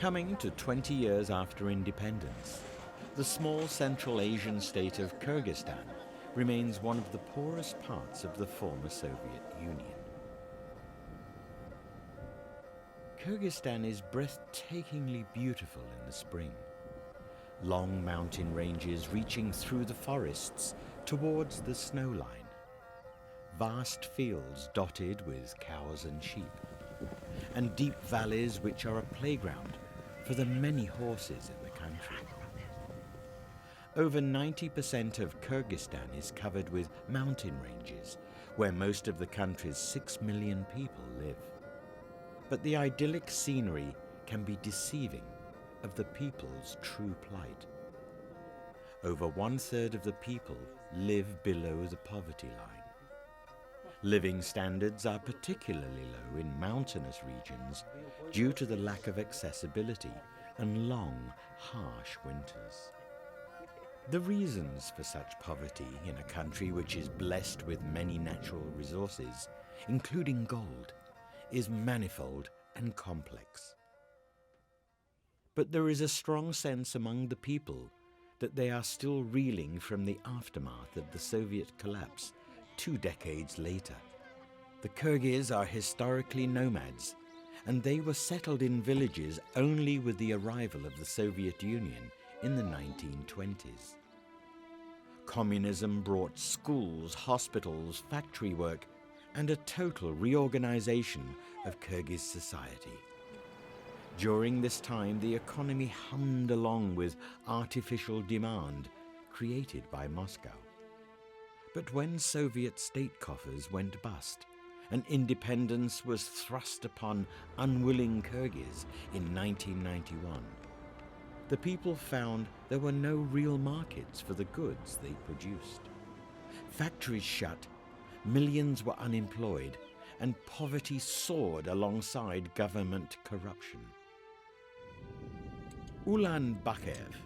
Coming to 20 years after independence, the small Central Asian state of Kyrgyzstan remains one of the poorest parts of the former Soviet Union. Kyrgyzstan is breathtakingly beautiful in the spring. Long mountain ranges reaching through the forests towards the snow line. Vast fields dotted with cows and sheep, and deep valleys which are a playground for the many horses in the country. Over 90% of Kyrgyzstan is covered with mountain ranges, where most of the country's 6 million people live. But the idyllic scenery can be deceiving of the people's true plight. Over 1/3 of the people live below the poverty line. Living standards are particularly low in mountainous regions due to the lack of accessibility and long, harsh winters. The reasons for such poverty in a country which is blessed with many natural resources, including gold, is manifold and complex. But there is a strong sense among the people that they are still reeling from the aftermath of the Soviet collapse 2 decades later. The Kyrgyz are historically nomads, and they were settled in villages only with the arrival of the Soviet Union in the 1920s. Communism brought schools, hospitals, factory work, and a total reorganization of Kyrgyz society. During this time, the economy hummed along with artificial demand created by Moscow. But when Soviet state coffers went bust and independence was thrust upon unwilling Kyrgyz in 1991, the people found there were no real markets for the goods they produced. Factories shut, millions were unemployed, and poverty soared alongside government corruption. Ulan Bakev,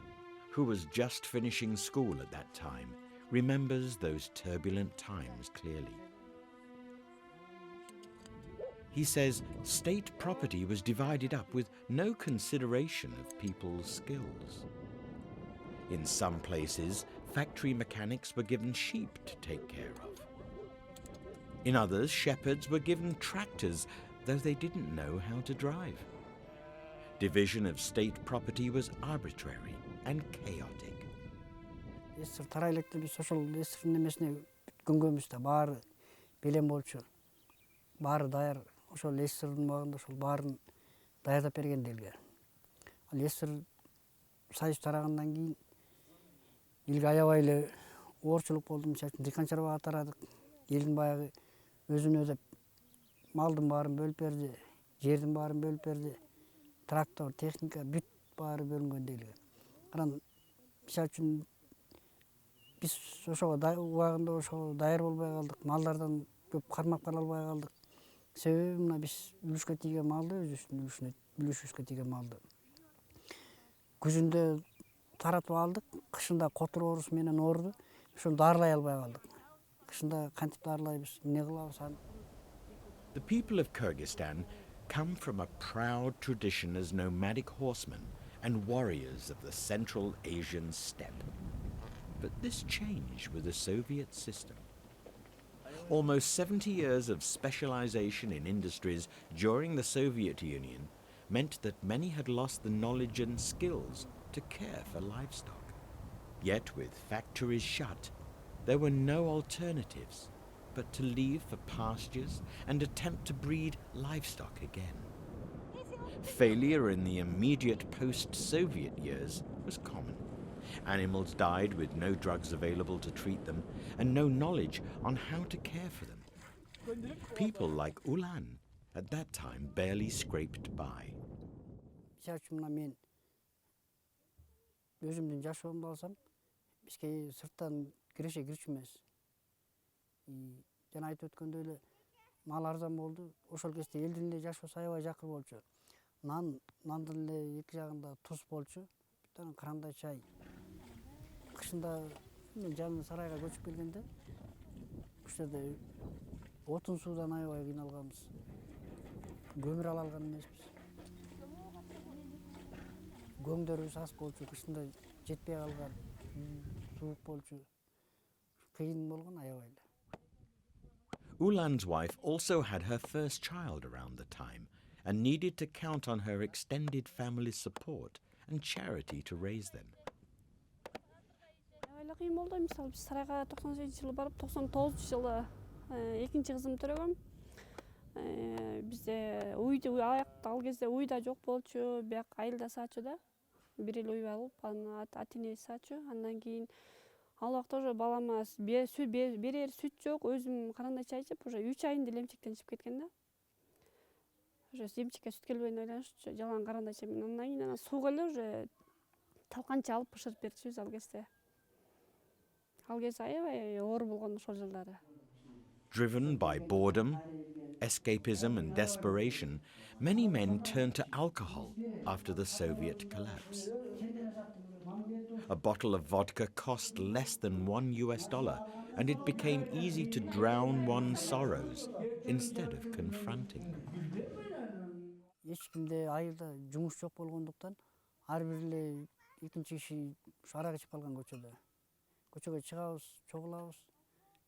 who was just finishing school at that time, remembers those turbulent times clearly. He says state property was divided up with no consideration of people's skills. In some places, factory mechanics were given sheep to take care of. In others, shepherds were given tractors, though they didn't know how to drive. Division of state property was arbitrary and chaotic. Баары даяр, ошол эсирдин убагында ошол баарын даярдап берген элге. Ал эсир союз тарагандан кийин элге аябай эле оорчулук болду. Мисалы үчүн дыйкан чарбага тарадык. Элдин баягы өзүнө деп малдын баарын бөлүп берди, жердин баарын бөлүп берди. Трактор, техника бүт баары бөлүнгөн элге. Анан мисалы үчүн биз ошого убагында ошого даяр болбой калдык. Малдардан көп кармап кала албай калдык. Себеби мына биз үлүшкө тийген малды өзүбүздүн үлүшүбүзгө тийген малды күзүндө таратып алдык, кышында котур оорусу менен ооруду. Ошону дарылай албай калдык. Кышында кантип дарылайбыз, эмне кылабыз аны? The people of Kyrgyzstan come from a proud tradition as nomadic horsemen and warriors of the Central Asian steppe. But this changed with the Soviet system. Almost 70 years of specialization in industries during the Soviet Union meant that many had lost the knowledge and skills to care for livestock. Yet with factories shut, there were no alternatives but to leave for pastures and attempt to breed livestock again. Failure in the immediate post-Soviet years was common. Animals died with no drugs available to treat them and no knowledge on how to care for them. People like Ulan at that time barely scraped by. Мен өзүмдүн жашоомду алсам, бизге сырттан киреше кирчүмөс. Жана айтып өткөндөй эле мал арзан болду. Ошол кезде элдин эле жашоосу аябай жакыр болчу. Нандын эле эки жагында туз болчу. Бүтөн крандай чай. Кышында мен жаңы сарайга көчүп келгенде ушул жерде отун суудан аябай кыйналганбыз. Көмүр ала алган эмеспиз. көңдөрүбүз аз болчу, кышында жетпей калган, суук болчу. Кыйын болгон аябай эле. Ulan's wife also had her first child around the time and needed to count on her extended family's support and charity to raise them. Аябай эле кыйын болду. Мисалы биз сарайга 98-жылы барып, 99-жылы экинчи кызымды төрөгөм. Бизде уйду ал кезде уй да жок болчу, бияк айылда саачу да. Бир эле уй алып, аны ата-энеси саачу. Андан кийин ал убакта уже балама берер сүт жок, өзүм карандай чай ичип, уже 3 айында эле эмчектен чыгып кеткен да. Уже эмчекке сүт келбейин ойлонушчу, жалаң карандай чаймен. Андан кийин сууга эле уже талканча алып бышырып берчүбүз ал кезде. Ал кезде аябай оор болгон ошол жылдары. Driven by boredom, escapism and desperation, many men turned to alcohol after the Soviet collapse. A bottle of vodka cost less than $1, and it became easy to drown one's sorrows instead of confronting them. Эч кимде айылда жумуш жок болгондуктан ар бир эле экинчи киши арак ичип калган көчөдө. Көчөгө чыгабыз, чогулабыз.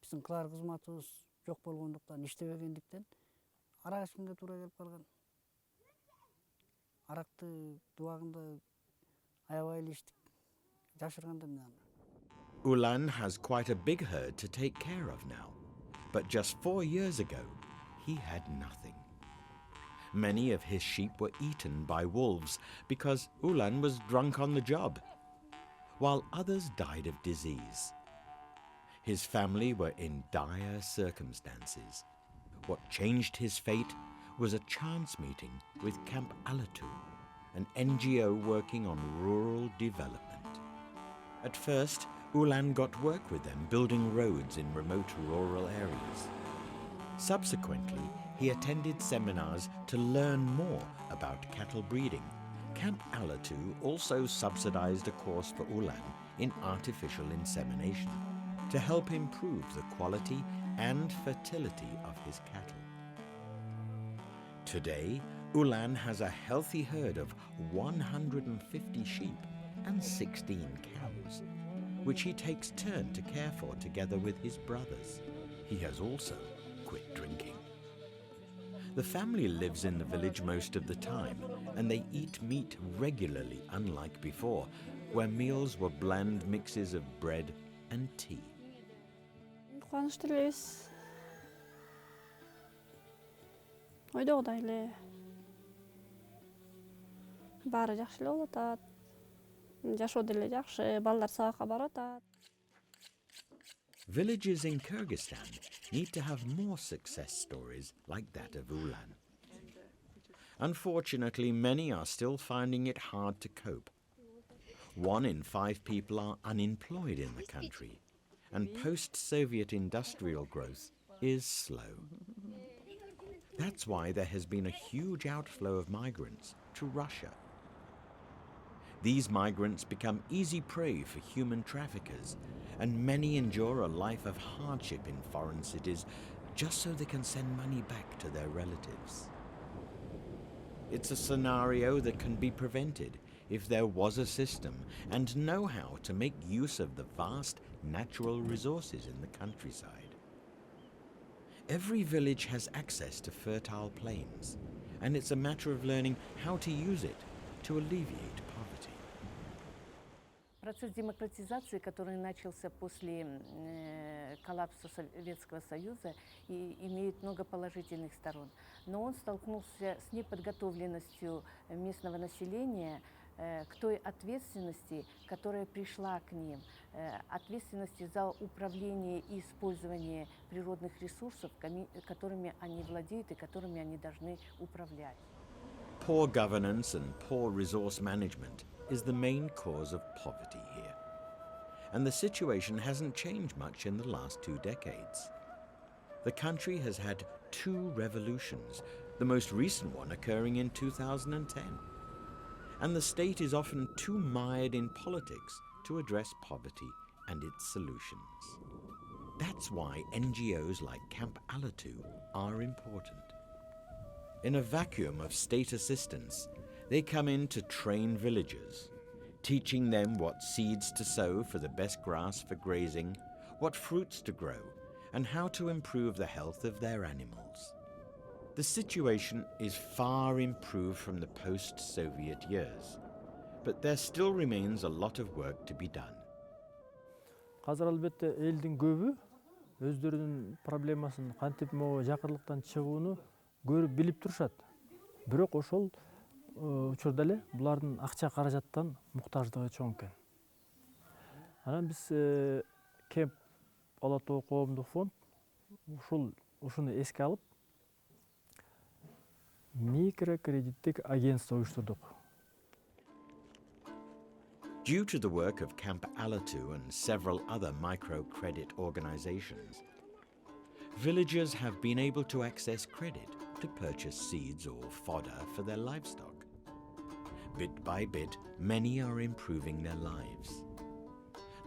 Биздин кылар кызматыбыз жок болгондуктан, иштебегендиктен арак ичкенге туура келип калган. Аракты дубагында аябай эле иштик. Жашырганда мен аны. Ulan has quite a big herd to take care of now, but just 4 years ago, he had nothing. Many of his sheep were eaten by wolves because Ulan was drunk on the job, while others died of disease. His family were in dire circumstances. What changed his fate was a chance meeting with Camp Alatu, an NGO working on rural development. At first, Ulan got work with them building roads in remote rural areas. Subsequently, he attended seminars to learn more about cattle breeding. Camp Alatu also subsidized a course for Ulan in artificial insemination to help improve the quality and fertility of his cattle. Today, Ulan has a healthy herd of 150 sheep and 16 cows, which he takes turn to care for together with his brothers. He has also quit drinking. The family lives in the village most of the time, and they eat meat regularly, unlike before, where meals were bland mixes of bread and tea. Кубанычтуу элебиз. Ойдогудай эле баары жакшы эле болуп атат. Жашоо деле жакшы, балдар сабакка барып атат. Villages in Kyrgyzstan need to have more success stories like that of Ulan. Unfortunately, many are still finding it hard to cope. 1 in 5 people are unemployed in the country, and post-Soviet industrial growth is slow. That's why there has been a huge outflow of migrants to Russia. These migrants become easy prey for human traffickers, and many endure a life of hardship in foreign cities just so they can send money back to their relatives. It's a scenario that can be prevented if there was a system and know-how to make use of the vast natural resources in the countryside. Every village has access to fertile plains, and it's a matter of learning how to use it to alleviate poverty. Процесс демократизации, который начался после коллапса Советского Союза, имеет много положительных сторон. Но он столкнулся с неподготовленностью местного населения к той ответственности, которая пришла к ним, ответственности за управление и использование природных ресурсов, которыми они владеют и которыми они должны управлять. Poor governance and poor resource management is the main cause of poverty here. And the situation hasn't changed much in the last 2 decades. The country has had 2 revolutions, the most recent one occurring in 2010. And the state is often too mired in politics to address poverty and its solutions. That's why NGOs like Camp Alatu are important. In a vacuum of state assistance, they come in to train villagers, teaching them what seeds to sow for the best grass for grazing, what fruits to grow, and how to improve the health of their animals. The situation is far improved from the post-Soviet years, but there still remains a lot of work to be done. Қазір албетте элдин көбү өздөрүнүн проблемасын кантип могу жакырлыктан чыгууну көрүп билип турушат. Бирок ошол учурда эле булардын акча каражаттан муктаждыгы чоң экен. Анан биз Кемп Ала Тоо коомдук фонд ушуну эске алып микрокредиттик агентство уюштурдук. Due to the work of Camp Alatu and several other microcredit organizations, villagers have been able to access credit to purchase seeds or fodder for their livestock. Bit by bit, many are improving their lives.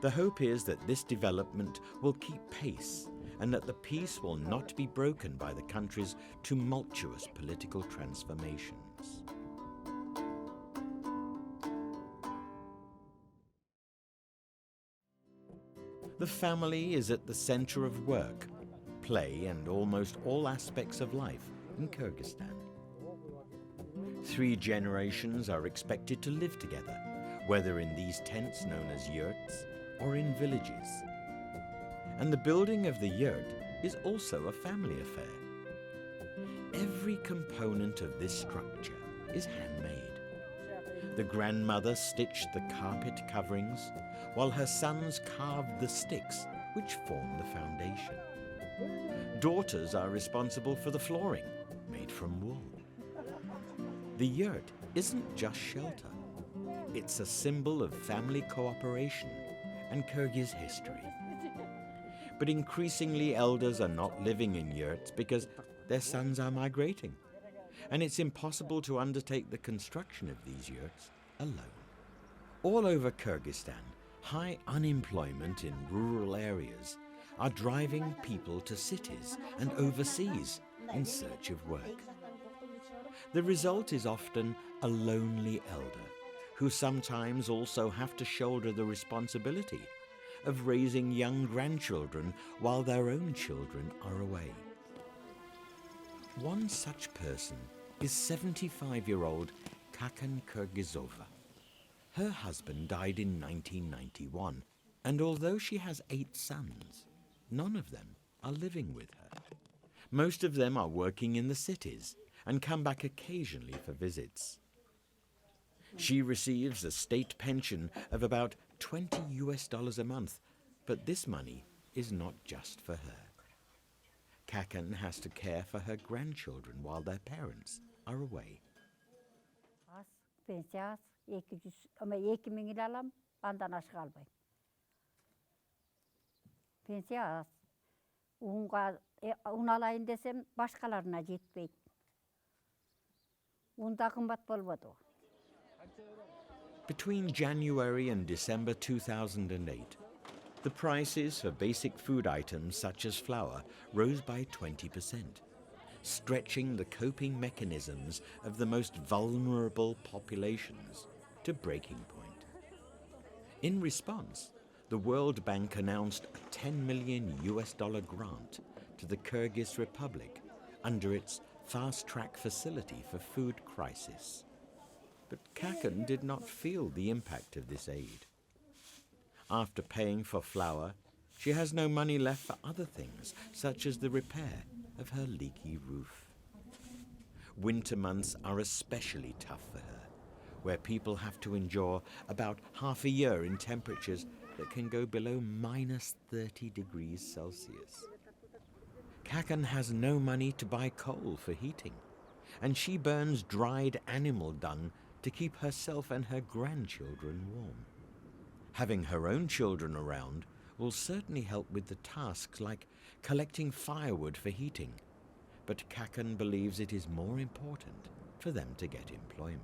The hope is that this development will keep pace and that the peace will not be broken by the country's tumultuous political transformations. The family is at the center of work, play, and almost all aspects of life in Kyrgyzstan. 3 generations are expected to live together, whether in these tents known as yurts or in villages. And the building of the yurt is also a family affair. Every component of this structure is handmade. The grandmother stitched the carpet coverings, while her sons carved the sticks which form the foundation. Daughters are responsible for the flooring, made from wool. The yurt isn't just shelter. It's a symbol of family cooperation and Kyrgyz history. But increasingly elders are not living in yurts because their sons are migrating, and it's impossible to undertake the construction of these yurts alone. All over Kyrgyzstan, high unemployment in rural areas are driving people to cities and overseas in search of work. The result is often a lonely elder who sometimes also have to shoulder the responsibility of raising young grandchildren while their own children are away. One such person is 75-year-old Kakan Kyrgyzova. Her husband died in 1991, and although she has 8 sons, none of them are living with her. Most of them are working in the cities and come back occasionally for visits. She receives a state pension of about $20 a month, but this money is not just for her. Kakan has to care for her grandchildren while their parents are away. Пенсия 2000 ил алам, андан ашык албайм. Пенсия аз. Un алайын десем, башкаларына жетпейт. Унда кымбат болбоду. Between January and December 2008, the prices for basic food items such as flour rose by 20%, stretching the coping mechanisms of the most vulnerable populations to breaking point. In response, the World Bank announced a $10 million grant to the Kyrgyz Republic under its fast-track facility for food crisis. But Kakan did not feel the impact of this aid. After paying for flour, she has no money left for other things, such as the repair of her leaky roof. Winter months are especially tough for her, where people have to endure about half a year in temperatures that can go below minus 30 degrees Celsius. Kakan has no money to buy coal for heating, and she burns dried animal dung to keep herself and her grandchildren warm. Having her own children around will certainly help with the tasks like collecting firewood for heating, but Kakan believes it is more important for them to get employment.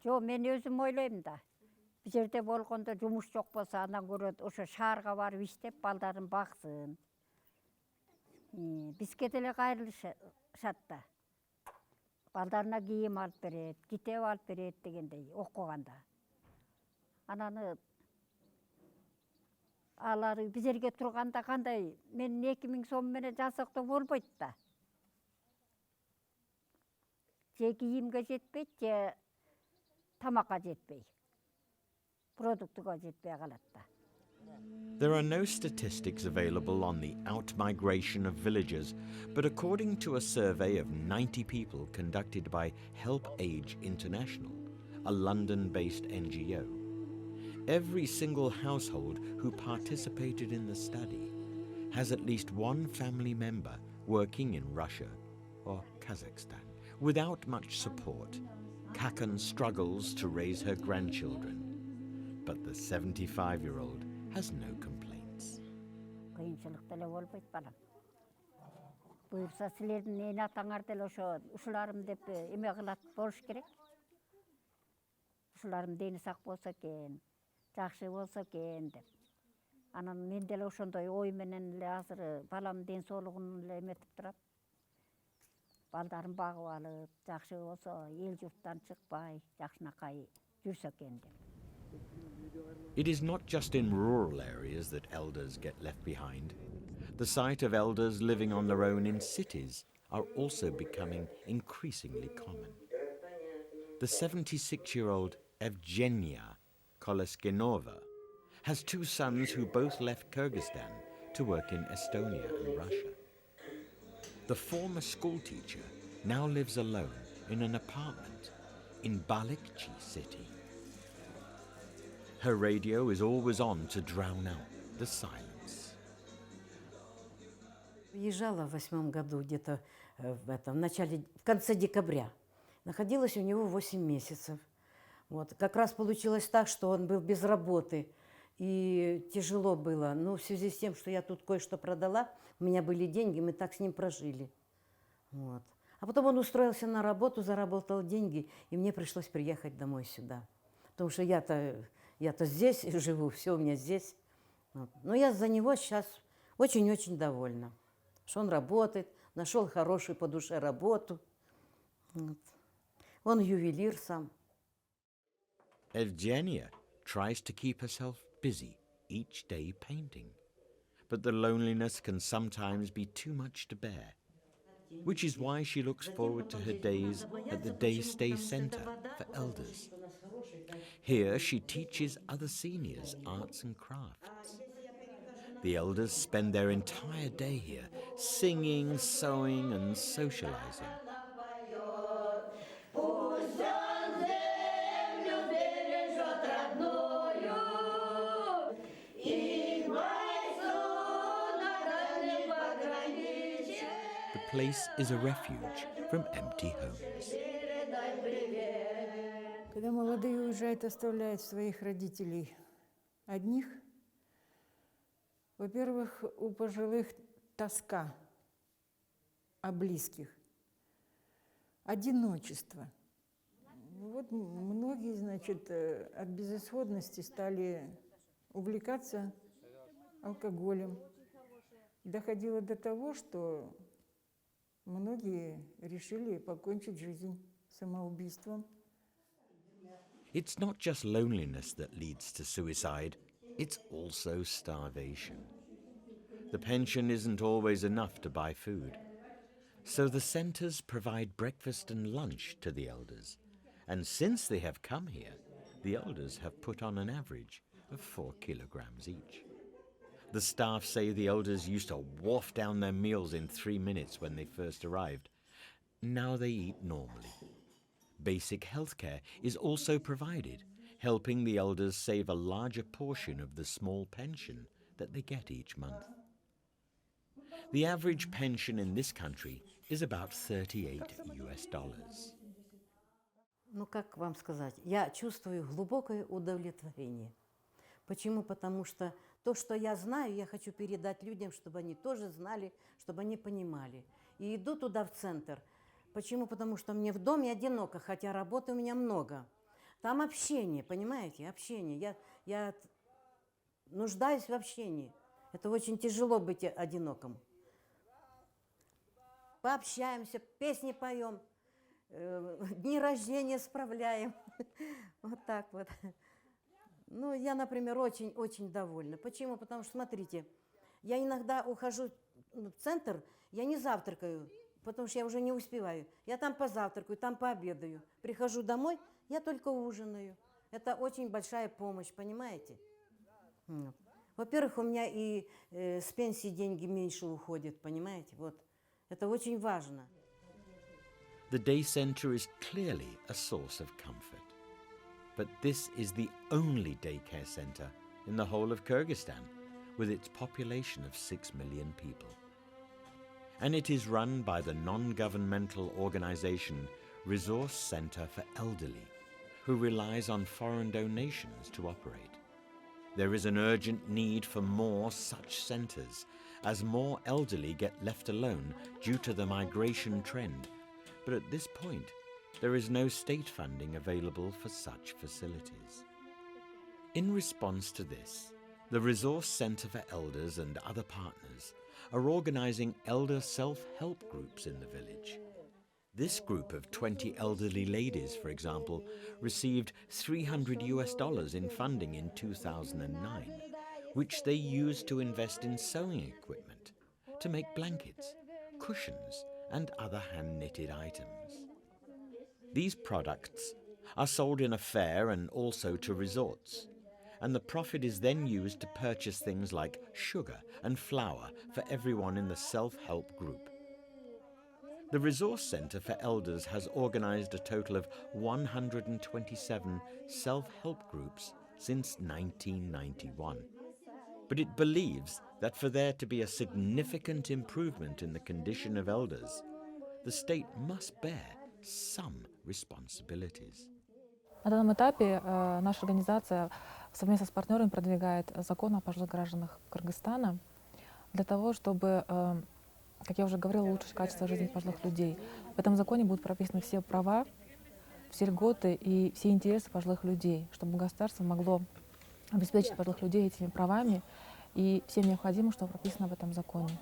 Жо, мен өзім ойлаймын да. Бұл жерде болғанда жұмыс жоқ болса, анан көрөт, ошо шаарга барып иштеп, балдарын баксын. Бизге деле кайрылышат да. балдарына кийим алып берет, китеп алып берет дегендей окуганда. Ананы алар бизерге турганда кандай, мен 2000 сом менен жасактап болбойт да. Же кийимге жетпейт, же тамакка жетпей. Продуктуга жетпей калат да. There are no statistics available on the out-migration of villagers, but according to a survey of 90 people conducted by Help Age International, a London-based NGO, every single household who participated in the study has at least one family member working in Russia or Kazakhstan. Without much support, Kakan struggles to raise her grandchildren, but the 75-year-old has no complaints. Кыйынчылык деле болбойт балам. Буюрса силердин эне атаңар деле ошо ушуларым деп эме кылат болуш керек. Ушуларым дени сак болсо экен, жакшы болсо экен деп. Анан мен деле ошондой ой менен эле азыр балам ден соолугун эле эметип турам. Балдарын багып алып, жакшы болсо эл журттан чыкпай, жакшынакай жүрсө экен деп. It is not just in rural areas that elders get left behind. The sight of elders living on their own in cities are also becoming increasingly common. The 76-year-old Evgenia Koleskinova has two sons who both left Kyrgyzstan to work in Estonia and Russia. The former schoolteacher now lives alone in an apartment in Balikchi city. Her radio is always on to drown out the silence. Приезжала в 2008 году где-то в конце декабря. Находилась у него 8 месяцев. Вот. Как раз получилось так, что он был без работы. И тяжело было. Но в связи с тем, что я тут кое-что продала, у меня были деньги, мы так с ним прожили. Вот. А потом он устроился на работу, заработал деньги, и мне пришлось приехать домой сюда. Потому что я-то здесь живу, все у меня здесь. Вот. Но я за него сейчас очень-очень довольна. Что он работает, нашел хорошую по душе работу. Вот. Он ювелир сам. Evgenia tries to keep herself busy each day painting, but the loneliness can sometimes be too much to bear, which is why she looks forward to her days at the Day Stay Center for Elders. Here she teaches other seniors arts and crafts. The elders spend their entire day here, singing, sewing and socializing. The place is a refuge from empty homes. Когда молодые уезжают, оставляют своих родителей одних, во-первых, у пожилых тоска о близких, одиночество. Вот многие, значит, от безысходности стали увлекаться алкоголем. Доходило до того, что многие решили покончить жизнь самоубийством. It's not just loneliness that leads to suicide, it's also starvation. The pension isn't always enough to buy food. So the centres provide breakfast and lunch to the elders. And since they have come here, the elders have put on an average of 4 kilograms each. The staff say the elders used to waft down their meals in 3 minutes when they first arrived. Now they eat normally. Basic healthcare is also provided, helping the elders save a larger portion of the small pension that they get each month. The average pension in this country is about $38. Ну, как вам сказать, я чувствую глубокое удовлетворение. Почему? Потому что то, что я знаю, я хочу передать людям, чтобы они тоже знали, чтобы они понимали. И иду туда, в центр. Почему? Потому что мне в доме одиноко, хотя работы у меня много. Там общение, понимаете, общение. Я нуждаюсь в общении. Это очень тяжело быть одиноким. Пообщаемся, песни поем. дни рождения справляем. Вот так вот. Ну, я, например, очень довольна. Почему? Потому что, смотрите, я иногда ухожу в центр, я не завтракаю, потому что я уже не успеваю. Я там позавтракаю, там пообедаю. Прихожу домой, я только ужинаю. Это очень большая помощь, понимаете? Во-первых, у меня и с пенсии деньги меньше уходят, понимаете? Вот. Это очень важно. The day centre is clearly a source of comfort. But this is the only daycare centre in the whole of Kyrgyzstan, with its population of 6 million people. And it is run by the non-governmental organisation Resource Centre for Elderly, who relies on foreign donations to operate. There is an urgent need for more such centres, as more elderly get left alone due to the migration trend. But at this point, there is no state funding available for such facilities. In response to this, the Resource Centre for Elders and other partners are organising elder self-help groups in the village. This group of 20 elderly ladies, for example, received $300 in funding in 2009, which they used to invest in sewing equipment, to make blankets, cushions, and other hand-knitted items. These products are sold in a fair and also to resorts, and the profit is then used to purchase things like sugar and flour for everyone in the self-help group. The Resource Centre for Elders has organised a total of 127 self-help groups since 1991. But it believes that for there to be a significant improvement in the condition of elders, the state must bear some responsibilities. На данном этапе наша организация совместно с партнерами продвигает закон о пожилых гражданах Кыргызстана для того, чтобы, как я уже говорила, улучшить качество жизни пожилых людей. В этом законе будут прописаны все права, все льготы и все интересы пожилых людей, чтобы государство могло обеспечить пожилых людей этими правами и всем необходимым, что прописано в этом законе.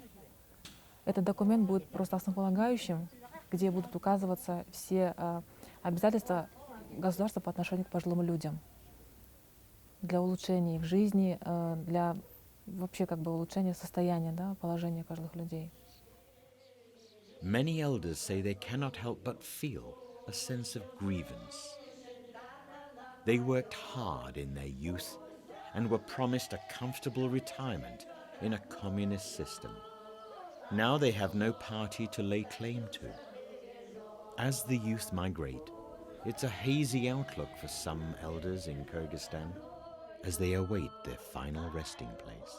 Этот документ будет просто основополагающим, где будут указываться все обязательства государства по отношению к пожилым людям для улучшения их жизни, для вообще улучшения состояния, положения пожилых людей. Many elders say they cannot help but feel a sense of grievance. They worked hard in their youth and were promised a comfortable retirement in a communist system. Now they have no party to lay claim to. As the youth migrate, it's a hazy outlook for some elders in Kyrgyzstan as they await their final resting place.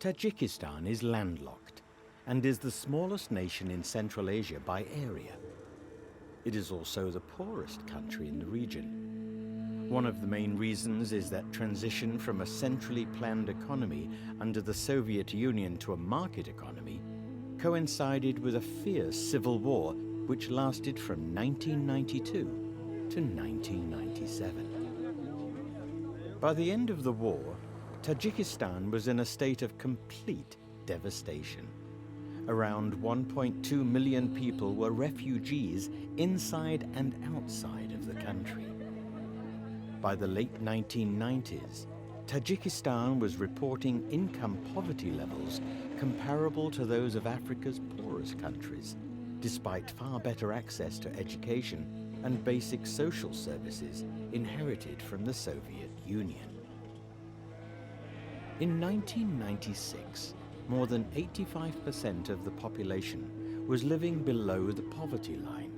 Tajikistan is landlocked and is the smallest nation in Central Asia by area. It is also the poorest country in the region. One of the main reasons is that transition from a centrally planned economy under the Soviet Union to a market economy coincided with a fierce civil war which lasted from 1992 to 1997. By the end of the war, Tajikistan was in a state of complete devastation. Around 1.2 million people were refugees inside and outside of the country. By the late 1990s, Tajikistan was reporting income poverty levels comparable to those of Africa's poorest countries, despite far better access to education and basic social services inherited from the Soviet Union. In 1996, more than 85% of the population was living below the poverty line.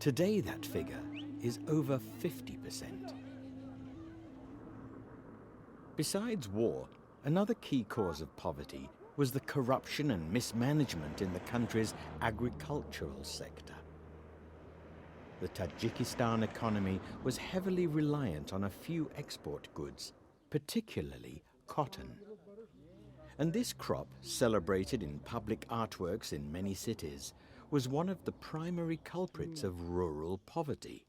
Today that figure is over 50%. Besides war, another key cause of poverty was the corruption and mismanagement in the country's agricultural sector. The Tajikistan economy was heavily reliant on a few export goods, particularly cotton. And this crop, celebrated in public artworks in many cities, was one of the primary culprits of rural poverty.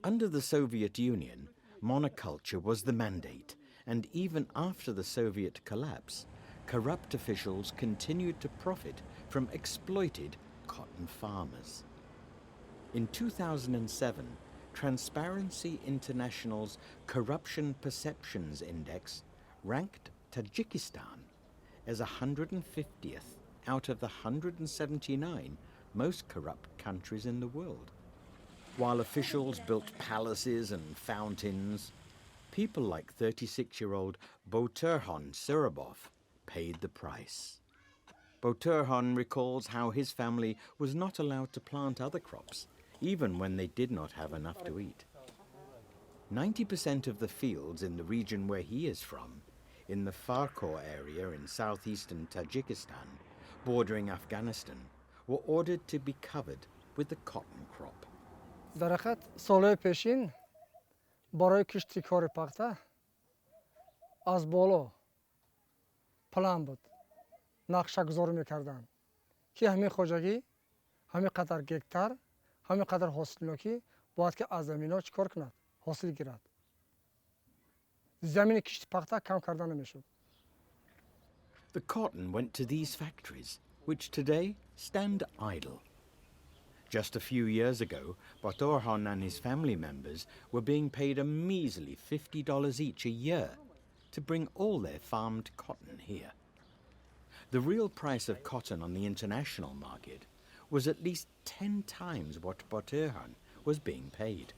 Under the Soviet Union, monoculture was the mandate, and even after the Soviet collapse, corrupt officials continued to profit from exploited cotton farmers. In 2007, Transparency International's Corruption Perceptions Index ranked Tajikistan as 150th out of the 179 most corrupt countries in the world. While officials built palaces and fountains, people like 36-year-old Boturhan Sirabov paid the price. Boturhan recalls how his family was not allowed to plant other crops, even when they did not have enough to eat. 90% of the fields in the region where he is from, in the Farkor area in southeastern Tajikistan, bordering Afghanistan, were ordered to be covered with the cotton crop. дарахат солҳои пешин барои кишти кори пахта аз боло план буд, нақшагузорӣ мекарданд ки ҳамин хоҷагӣ, ҳамин қадар гектар, ҳамин қадар ҳосилнокӣ бояд ки аз заминҳо чӣ кор кунад, ҳосил гирад. Замини кишти пахта кам карда намешуд. The cotton went to these factories, which today stand idle. Just a few years ago, Boturhan and his family members were being paid a measly $50 each a year to bring all their farmed cotton here. The real price of cotton on the international market was at least 10 times what Boturhan was being paid.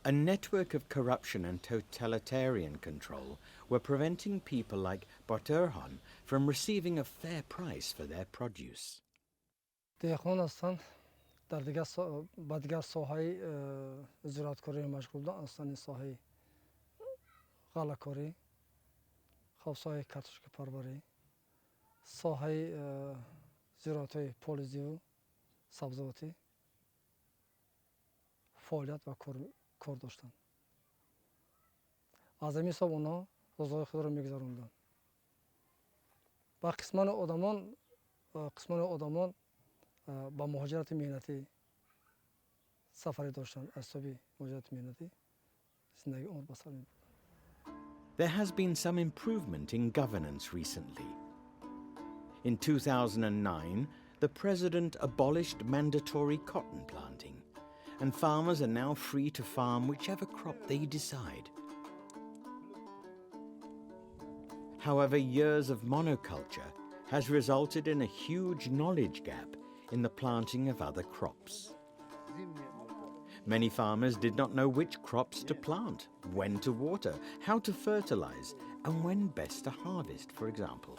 A network of corruption and totalitarian control were preventing people like Boturhan from receiving a fair price for their produce. дар ба дигар соҳаи зироаткорӣ машғул буданд, астани соҳаи ғаллакорӣ, хоб соҳаи картошкапарварӣ, соҳаи зироатҳои полизиву сабзавотӣ фаъолият ва кор доштанд. аз ҳамин ҳисоб онҳо рӯзҳои худро мегузаронданд. ва қисмани одамон با مهاجرت مهنتی سفری داشتن از سبی مهاجرت مهنتی زندگی عمر بسر می. There has been some improvement in governance recently. In 2009, the president abolished mandatory cotton planting, and farmers are now free to farm whichever crop they decide. However, years of monoculture has resulted in a huge knowledge gap in the planting of other crops. Many farmers did not know which crops to plant, when to water, how to fertilize, and when best to harvest, for example.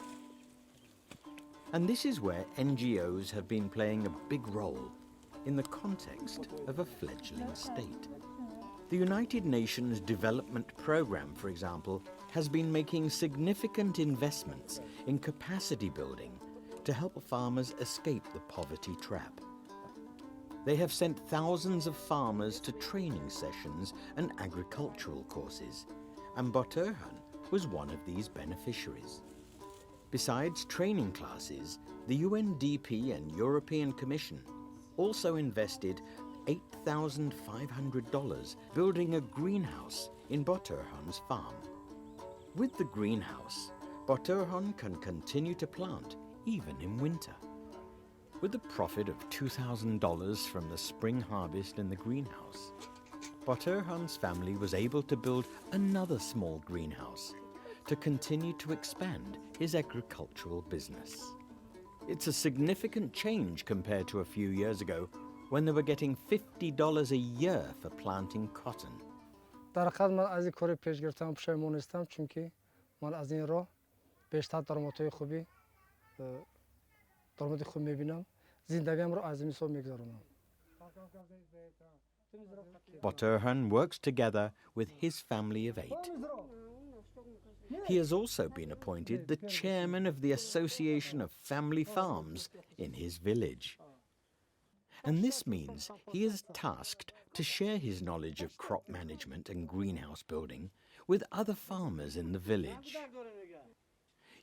And this is where NGOs have been playing a big role in the context of a fledgling state. The United Nations Development Programme, for example, has been making significant investments in capacity building to help farmers escape the poverty trap. They have sent thousands of farmers to training sessions and agricultural courses, and Boturhan was one of these beneficiaries. Besides training classes, the UNDP and European Commission also invested $8,500 building a greenhouse in Boturhan's farm. With the greenhouse, Boturhan can continue to plant even in winter. With a profit of $2,000 from the spring harvest in the greenhouse, Boturhan's family was able to build another small greenhouse to continue to expand his agricultural business. It's a significant change compared to a few years ago when they were getting $50 a year for planting cotton. дар ҳақиқат ман аз ин кори пеш гирифтам пушаймон нестам, чунки ман аз ин роҳ бештар даромадҳои хуби даромади хуб мебинам, зиндагиамро аз ин ҳисоб мегузаронам. Boturhan works together with his family of 8. He has also been appointed the chairman of the Association of Family Farms in his village. And this means he is tasked to share his knowledge of crop management and greenhouse building with other farmers in the village.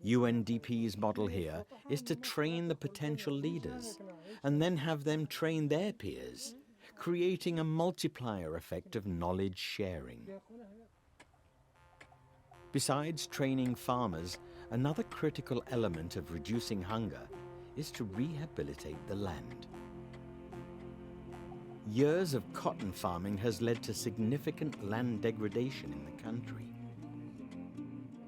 UNDP's model here is to train the potential leaders and then have them train their peers, creating a multiplier effect of knowledge sharing. Besides training farmers, another critical element of reducing hunger is to rehabilitate the land. Years of cotton farming has led to significant land degradation in the country.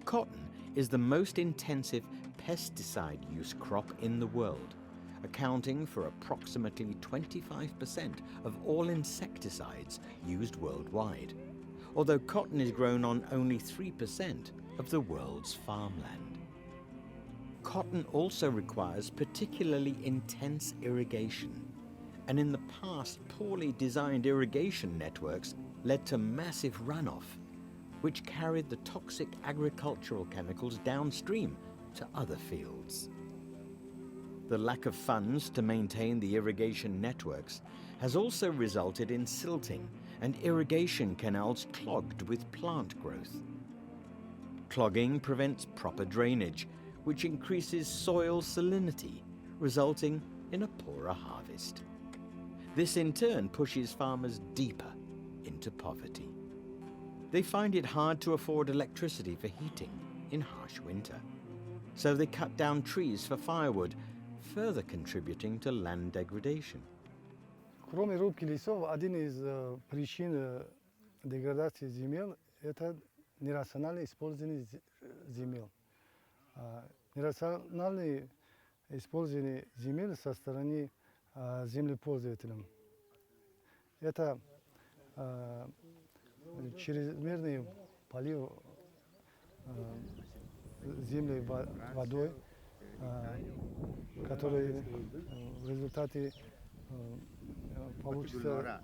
Cotton is the most intensive pesticide use crop in the world, accounting for approximately 25% of all insecticides used worldwide, although cotton is grown on only 3% of the world's farmland. Cotton also requires particularly intense irrigation, and in the past, poorly designed irrigation networks led to massive runoff, which carried the toxic agricultural chemicals downstream to other fields. The lack of funds to maintain the irrigation networks has also resulted in silting and irrigation canals clogged with plant growth. Clogging prevents proper drainage, which increases soil salinity, resulting in a poorer harvest. This in turn pushes farmers deeper into poverty. They find it hard to afford electricity for heating in harsh winter, so they cut down trees for firewood, further contributing to land degradation. Кроме рубки лесов, один из причин деградации земель – это нерациональное использование земель. Нерациональное использование земель со стороны землепользователей. Это чрезмерный полив земли водой, который в результате получится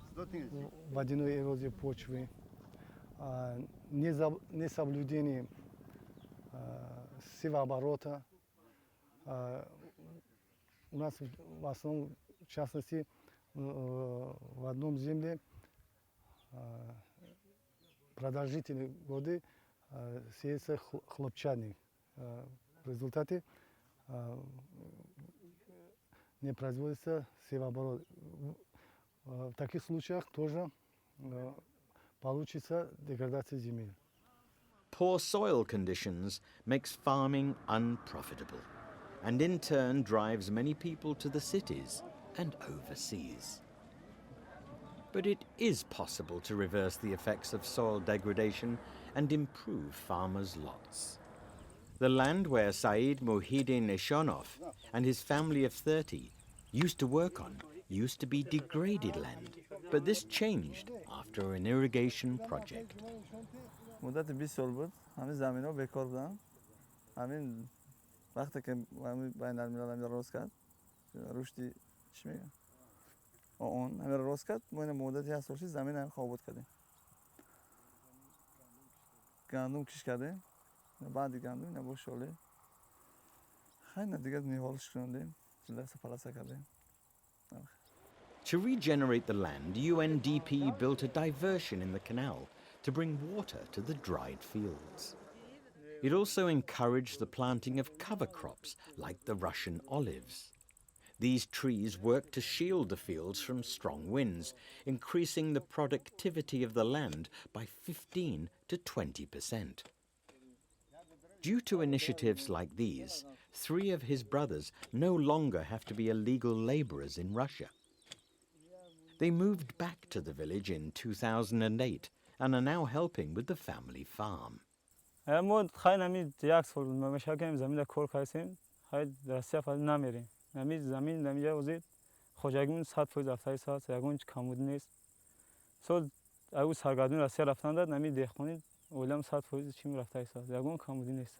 водяной эрозии почвы, несоблюдение севооборота. У нас в основном, в частности, в одном земле продолжительные годы сеется хлопчатник. В результате не производится севооборот. В таких случаях тоже получится деградация земель. Poor soil conditions makes farming unprofitable, and in turn drives many people to the cities and overseas. But it is possible to reverse the effects of soil degradation and improve farmers' lots. The land where Said Muhyiddin Eshonov and his family of 30 used to work on used to be degraded land, but this changed after an irrigation project. مدت 20 سال بود همین زمینا بکار بودن. همین وقتی که بین الملل درست کرد رشدی چی میگن اون همین درست کرد ما این مدتی هست سالش زمین هم خوابود کردیم گندم کش کردیم بعد گندم اینا با شاله خیلی دیگه نیوالش کردیم لسه پلاسه کردیم. To regenerate the land, UNDP built a diversion in the canal to bring water to the dried fields. It also encouraged the planting of cover crops like the Russian olives. These trees work to shield the fields from strong winds, increasing the productivity of the land by 15 to 20%. Due to initiatives like these, 3 of his brothers no longer have to be illegal laborers in Russia. They moved back to the village in 2008 and are now helping with the family farm. ما خیلی نمی یک سال مشکل زمین کار کردیم خیلی درسته فعلا نمیریم نمی زمین نمی جوزید خوشگون 100% رفتای ساعت یکون کمود نیست سال اگه سرگردون راسته رفتن داد نمی دهخونید اولم 100% چیم رفتای ساعت یکون کمودی نیست.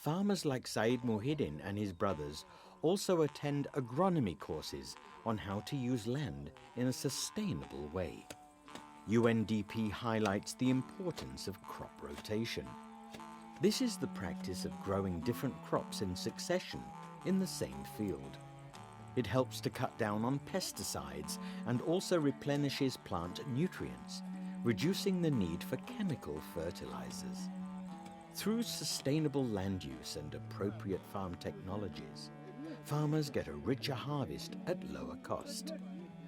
Farmers like Said Muhyiddin and his brothers also attend agronomy courses on how to use land in a sustainable way. UNDP highlights the importance of crop rotation. This is the practice of growing different crops in succession in the same field. It helps to cut down on pesticides and also replenishes plant nutrients, reducing the need for chemical fertilizers. Through sustainable land use and appropriate farm technologies, farmers get a richer harvest at lower cost.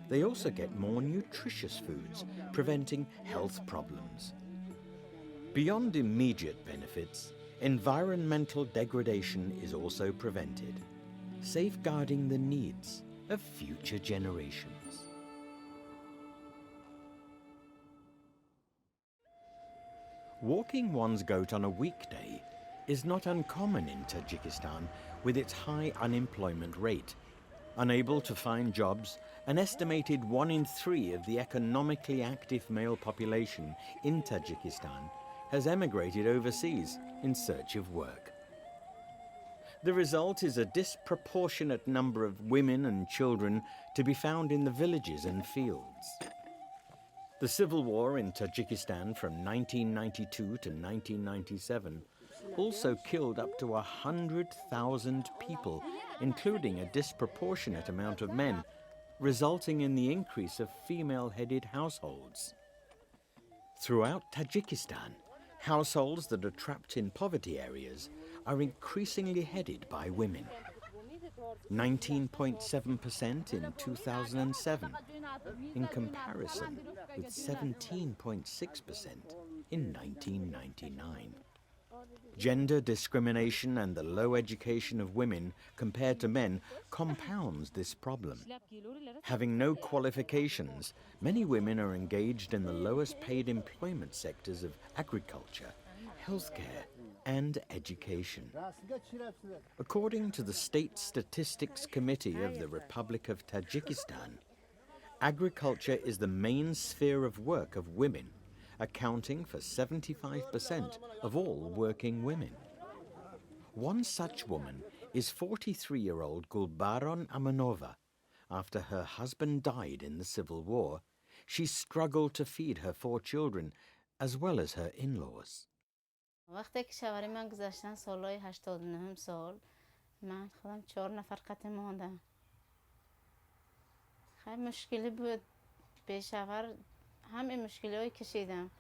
They also get more nutritious foods, preventing health problems. Beyond immediate benefits, environmental degradation is also prevented, safeguarding the needs of future generations. Walking one's goat on a weekday is not uncommon in Tajikistan with its high unemployment rate. Unable to find jobs, an estimated 1 in 3 of the economically active male population in Tajikistan has emigrated overseas in search of work. The result is a disproportionate number of women and children to be found in the villages and fields. The civil war in Tajikistan from 1992 to 1997 also killed up to 100,000 people, including a disproportionate amount of men, resulting in the increase of female-headed households. Throughout Tajikistan, households that are trapped in poverty areas are increasingly headed by women. 19.7% in 2007, in comparison with 17.6% in 1999. Gender discrimination and the low education of women compared to men compounds this problem. Having no qualifications, many women are engaged in the lowest paid employment sectors of agriculture, healthcare, and education. According to the State Statistics Committee of the Republic of Tajikistan, agriculture is the main sphere of work of women, accounting for 75% of all working women. One such woman is 43-year-old Gulbaron Amanova. After her husband died in the Civil War, she struggled to feed her 4 children as well as her in-laws. وقتی که شوهر من گذشتن سالهای 89 سال من خودم 4 نفر قطع ماندم. خیلی مشکلی بود به شوهر همه مشکلایی کشیدم.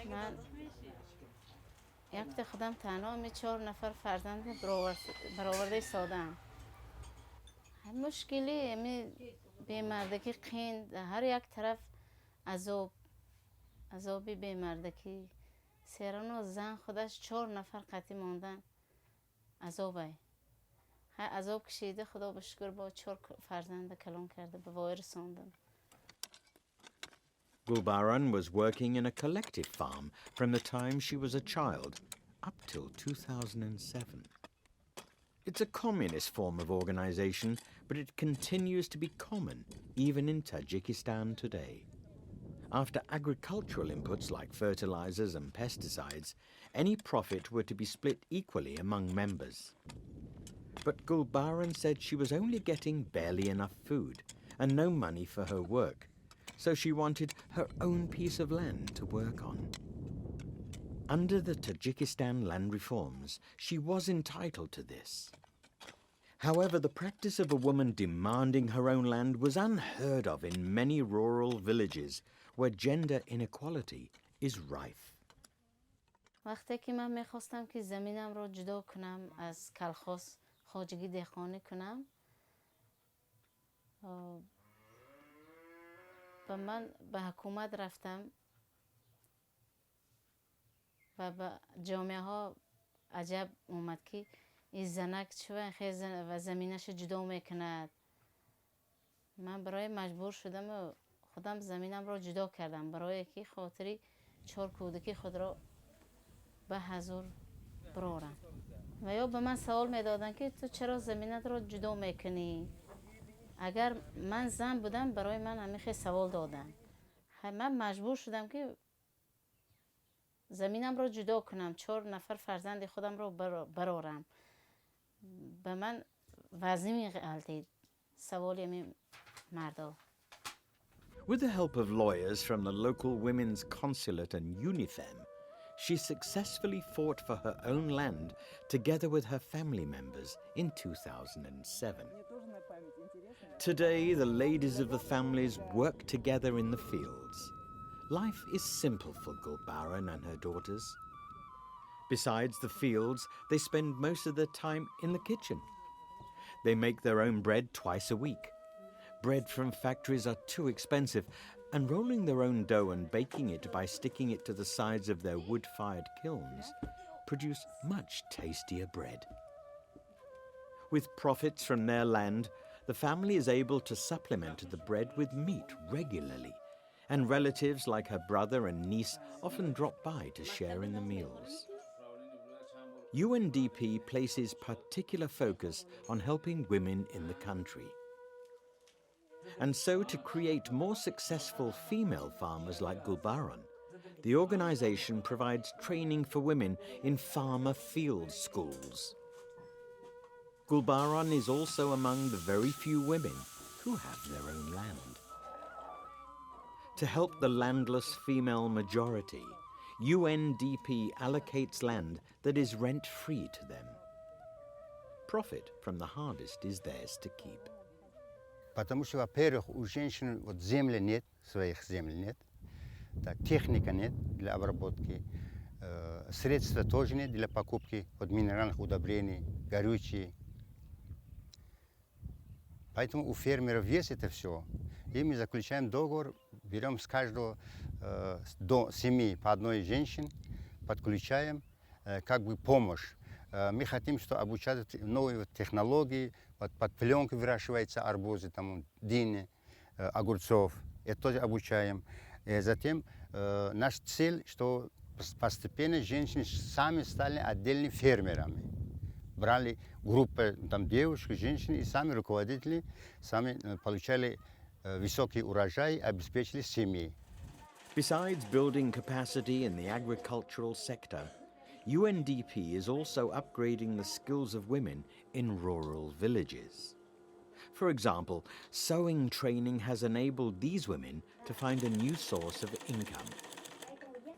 من یک خودم تنها می 4 نفر فرزند برآورده ساده‌ام. مشکلی می بیماردگی قین هر یک طرف عذابی بیماردگی سیران و زن خودش 4 نفر قطعی ماندن عذابه. عذاب کشیده خدا به شکر با 4 فرزند کلان کرده به وای رساندم. Gulbaran was working in a collective farm from the time she was a child up till 2007. It's a communist form of organization, but it continues to be common even in Tajikistan today. After agricultural inputs like fertilizers and pesticides, any profit were to be split equally among members. But Gulbaran said she was only getting barely enough food and no money for her work, so she wanted her own piece of land to work on. Under the Tajikistan land reforms, she was entitled to this. However, the practice of a woman demanding her own land was unheard of in many rural villages where gender inequality is rife. وقتی که من میخواستم که زمینم رو جدا کنم از کلخاص خواجگی دهقانی کنم و من به حکومت رفتم و به جامعه ها عجب اومد که این زنک چون خیلی و زمینش جدا میکند. من برای مجبور شدم و خودم زمینم را جدا کردم برای که خاطری 4 کودکی خود را به حضور برارم. و یا به من سوال میدادن که تو چرا زمینت را جدا میکنی؟ اگر من زن بودم برای من همیشه سوال دادن. من مجبور شدم که زمینم را جدا کنم 4 نفر فرزند خودم را برارم. به من وزنی غلطید سوالی می مردا. With the help of lawyers from the local women's consulate and UNIFEM, she successfully fought for her own land together with her family members in 2007. Today, the ladies of the families work together in the fields. Life is simple for Gulbaran and her daughters. Besides the fields, they spend most of their time in the kitchen. They make their own bread twice a week. Bread from factories are too expensive, and rolling their own dough and baking it by sticking it to the sides of their wood-fired kilns produce much tastier bread. With profits from their land, the family is able to supplement the bread with meat regularly, and relatives like her brother and niece often drop by to share in the meals. UNDP places particular focus on helping women in the country. And so, to create more successful female farmers like Gulbaran, the organization provides training for women in farmer field schools. Gulbaran is also among the very few women who have their own land. To help the landless female majority, UNDP allocates land that is rent-free to them. Profit from the harvest is theirs to keep. Потому что, во-первых, у женщин вот земли нет, своих земель нет, так, техника нет для обработки, средства тоже нет для покупки вот, минеральных удобрений, горючие. Поэтому у фермеров есть это все. И мы заключаем договор, берем с каждого до 7 по одной женщине, подключаем как бы помощь. Мы хотим, что обучать новые технологии, вот под пленкой выращиваются арбузы, там, дыни, огурцов, это тоже обучаем. И затем наша цель, что постепенно женщины сами стали отдельными фермерами. Брали группы там, девушек, женщин и сами руководители, сами получали высокий урожай, обеспечили семьи. Besides building capacity in the agricultural sector, UNDP is also upgrading the skills of women in rural villages. For example, sewing training has enabled these women to find a new source of income.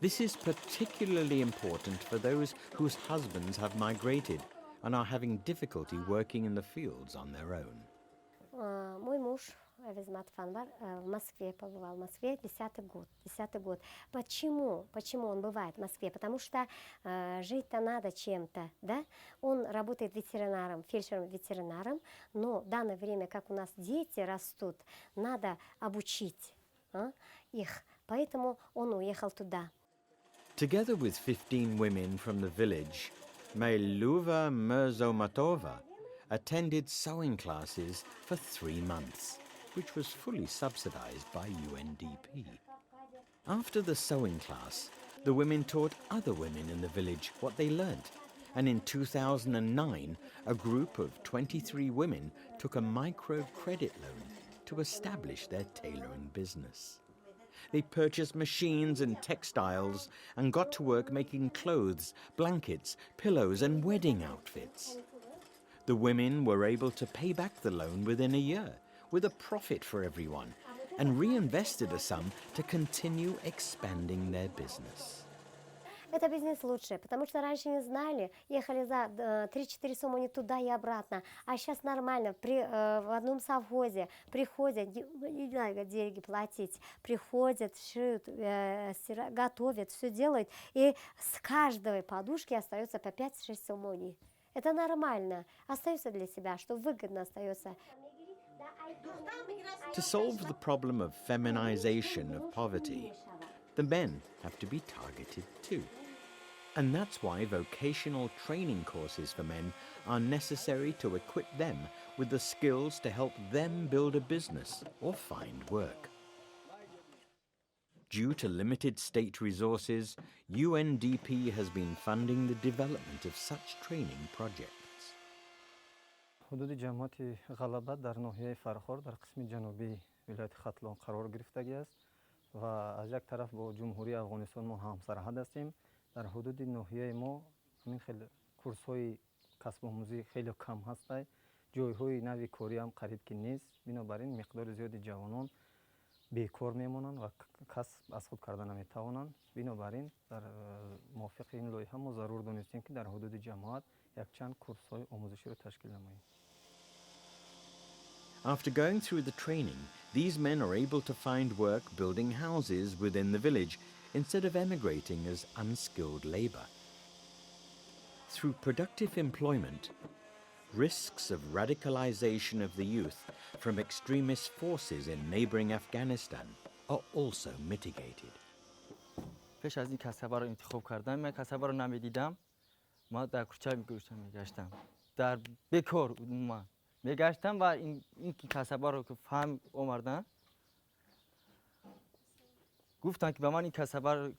This is particularly important for those whose husbands have migrated and are having difficulty working in the fields on their own. Мой муж в Москве побывал, в Москве 10-й год. Почему он бывает в Москве? Потому что жить-то надо чем-то, да? Он работает ветеринаром, фельдшером-ветеринаром, но в данное время, как у нас дети растут, надо обучить их, поэтому он уехал туда. Together with 15 women from the village, Mailuva Mirzomatova attended sewing classes for 3 months, which was fully subsidized by UNDP. After the sewing class, the women taught other women in the village what they learnt, and in 2009, a group of 23 women took a microcredit loan to establish their tailoring business. They purchased machines and textiles and got to work making clothes, blankets, pillows, and wedding outfits. The women were able to pay back the loan within a year, with a profit for everyone, and reinvested a sum to continue expanding their business. Это бизнес лучше, потому что раньше не знали, ехали за 3-4 суммы туда и обратно, а сейчас нормально, в одном совхозе приходят, не надо деньги платить, приходят, шьют, готовят, все делают, и с каждой подушки остается по 5-6 суммоний. Это нормально, остается для себя, что выгодно остается. To solve the problem of feminization of poverty, the men have to be targeted too. And that's why vocational training courses for men are necessary to equip them with the skills to help them build a business or find work. Due to limited state resources, UNDP has been funding the development of such training projects. حدود جماعت غلبه در ناحیه فرخار در قسم جنوبی ولایت ختلان قرار گرفتگی است و از یک طرف با جمهوری افغانستان ما همسرحد هستیم. در حدود ناحیه ما همین خیلی کورس های کسب آموزی خیلی کم هست. جای های نوی کاری هم قریب که نیست. بنابراین مقدار زیادی جوانان бекор мемонанд ва кас аз худ карда наметавонанд. Бинобар ин дар мувофиқи ин лоиҳа мо зарур донистем ки дар ҳудуди ҷамоат якчанд курсҳои омӯзиширо ташкил намоем. After going through the training, these men are able to find work building houses within the village instead of emigrating as unskilled labor. Through productive employment, risks of radicalization of the youth from extremist forces in neighboring Afghanistan are also mitigated. پیش از این کسبه رو انتخاب کردم من کسبه رو نمیدیدم ما در کوچه میگشتم در بکار ما میگشتم و این کسبه رو که فهم آوردن گفتن که به من این کسبه رو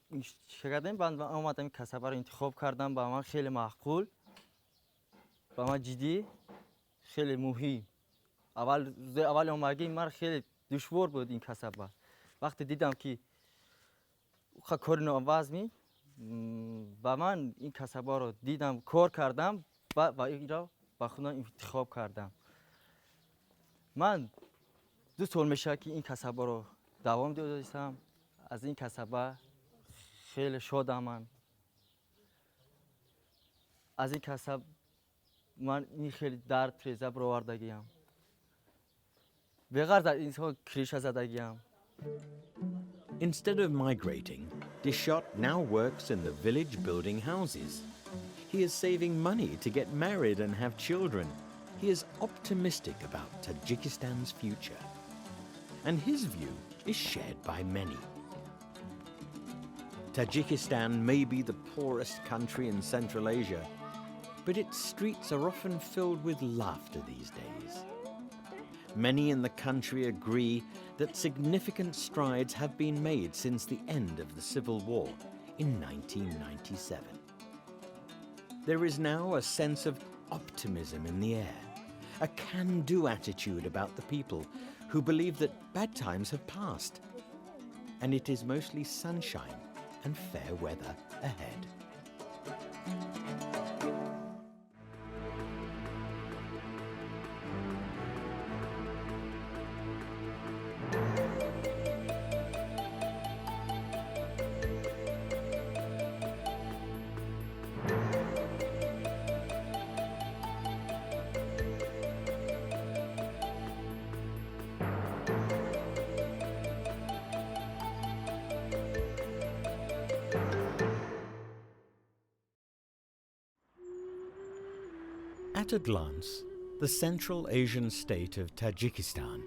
شکردم بعد اومدم این کسبه رو انتخاب کردم با من خیلی معقول با من جدی خیلی مهم اول اومدگی من خیلی دشوار بود این کسبه وقتی دیدم که کار نوآوز می با من این کسبه رو دیدم کار کردم و این را با خودم انتخاب کردم من 2 سال میشه که این کسبه رو دوام دادم از این کسبه خیلی شادم من از این کسب من این خیلی درد ریزه برآوردگیم بغیر از این کریشه زدگیم. Instead of migrating, Dishot now works in the village building houses. He is saving money to get married and have children. He is optimistic about Tajikistan's future. And his view is shared by many. Tajikistan may be the poorest country in Central Asia, but its streets are often filled with laughter these days. Many in the country agree that significant strides have been made since the end of the Civil War in 1997. There is now a sense of optimism in the air, a can-do attitude about the people who believe that bad times have passed, and it is mostly sunshine and fair weather ahead. At a glance, the Central Asian state of Tajikistan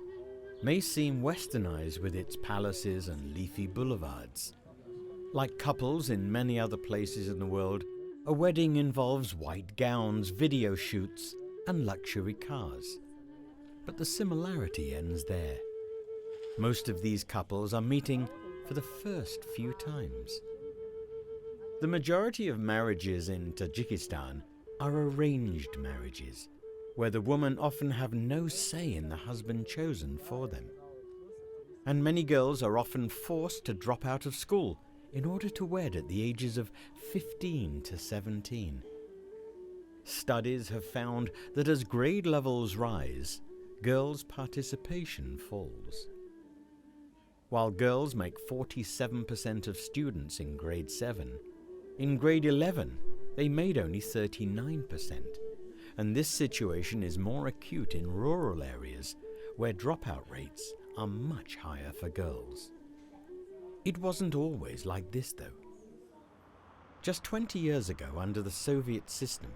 may seem westernized with its palaces and leafy boulevards. Like couples in many other places in the world, a wedding involves white gowns, video shoots, and luxury cars. But the similarity ends there. Most of these couples are meeting for the first few times. The majority of marriages in Tajikistan are arranged marriages, where the women often have no say in the husband chosen for them. And many girls are often forced to drop out of school in order to wed at the ages of 15 to 17. Studies have found that as grade levels rise, girls' participation falls. While girls make 47% of students in grade 7, in grade 11 they made only 39%, and this situation is more acute in rural areas where dropout rates are much higher for girls. It wasn't always like this though. Just 20 years ago, under the Soviet system,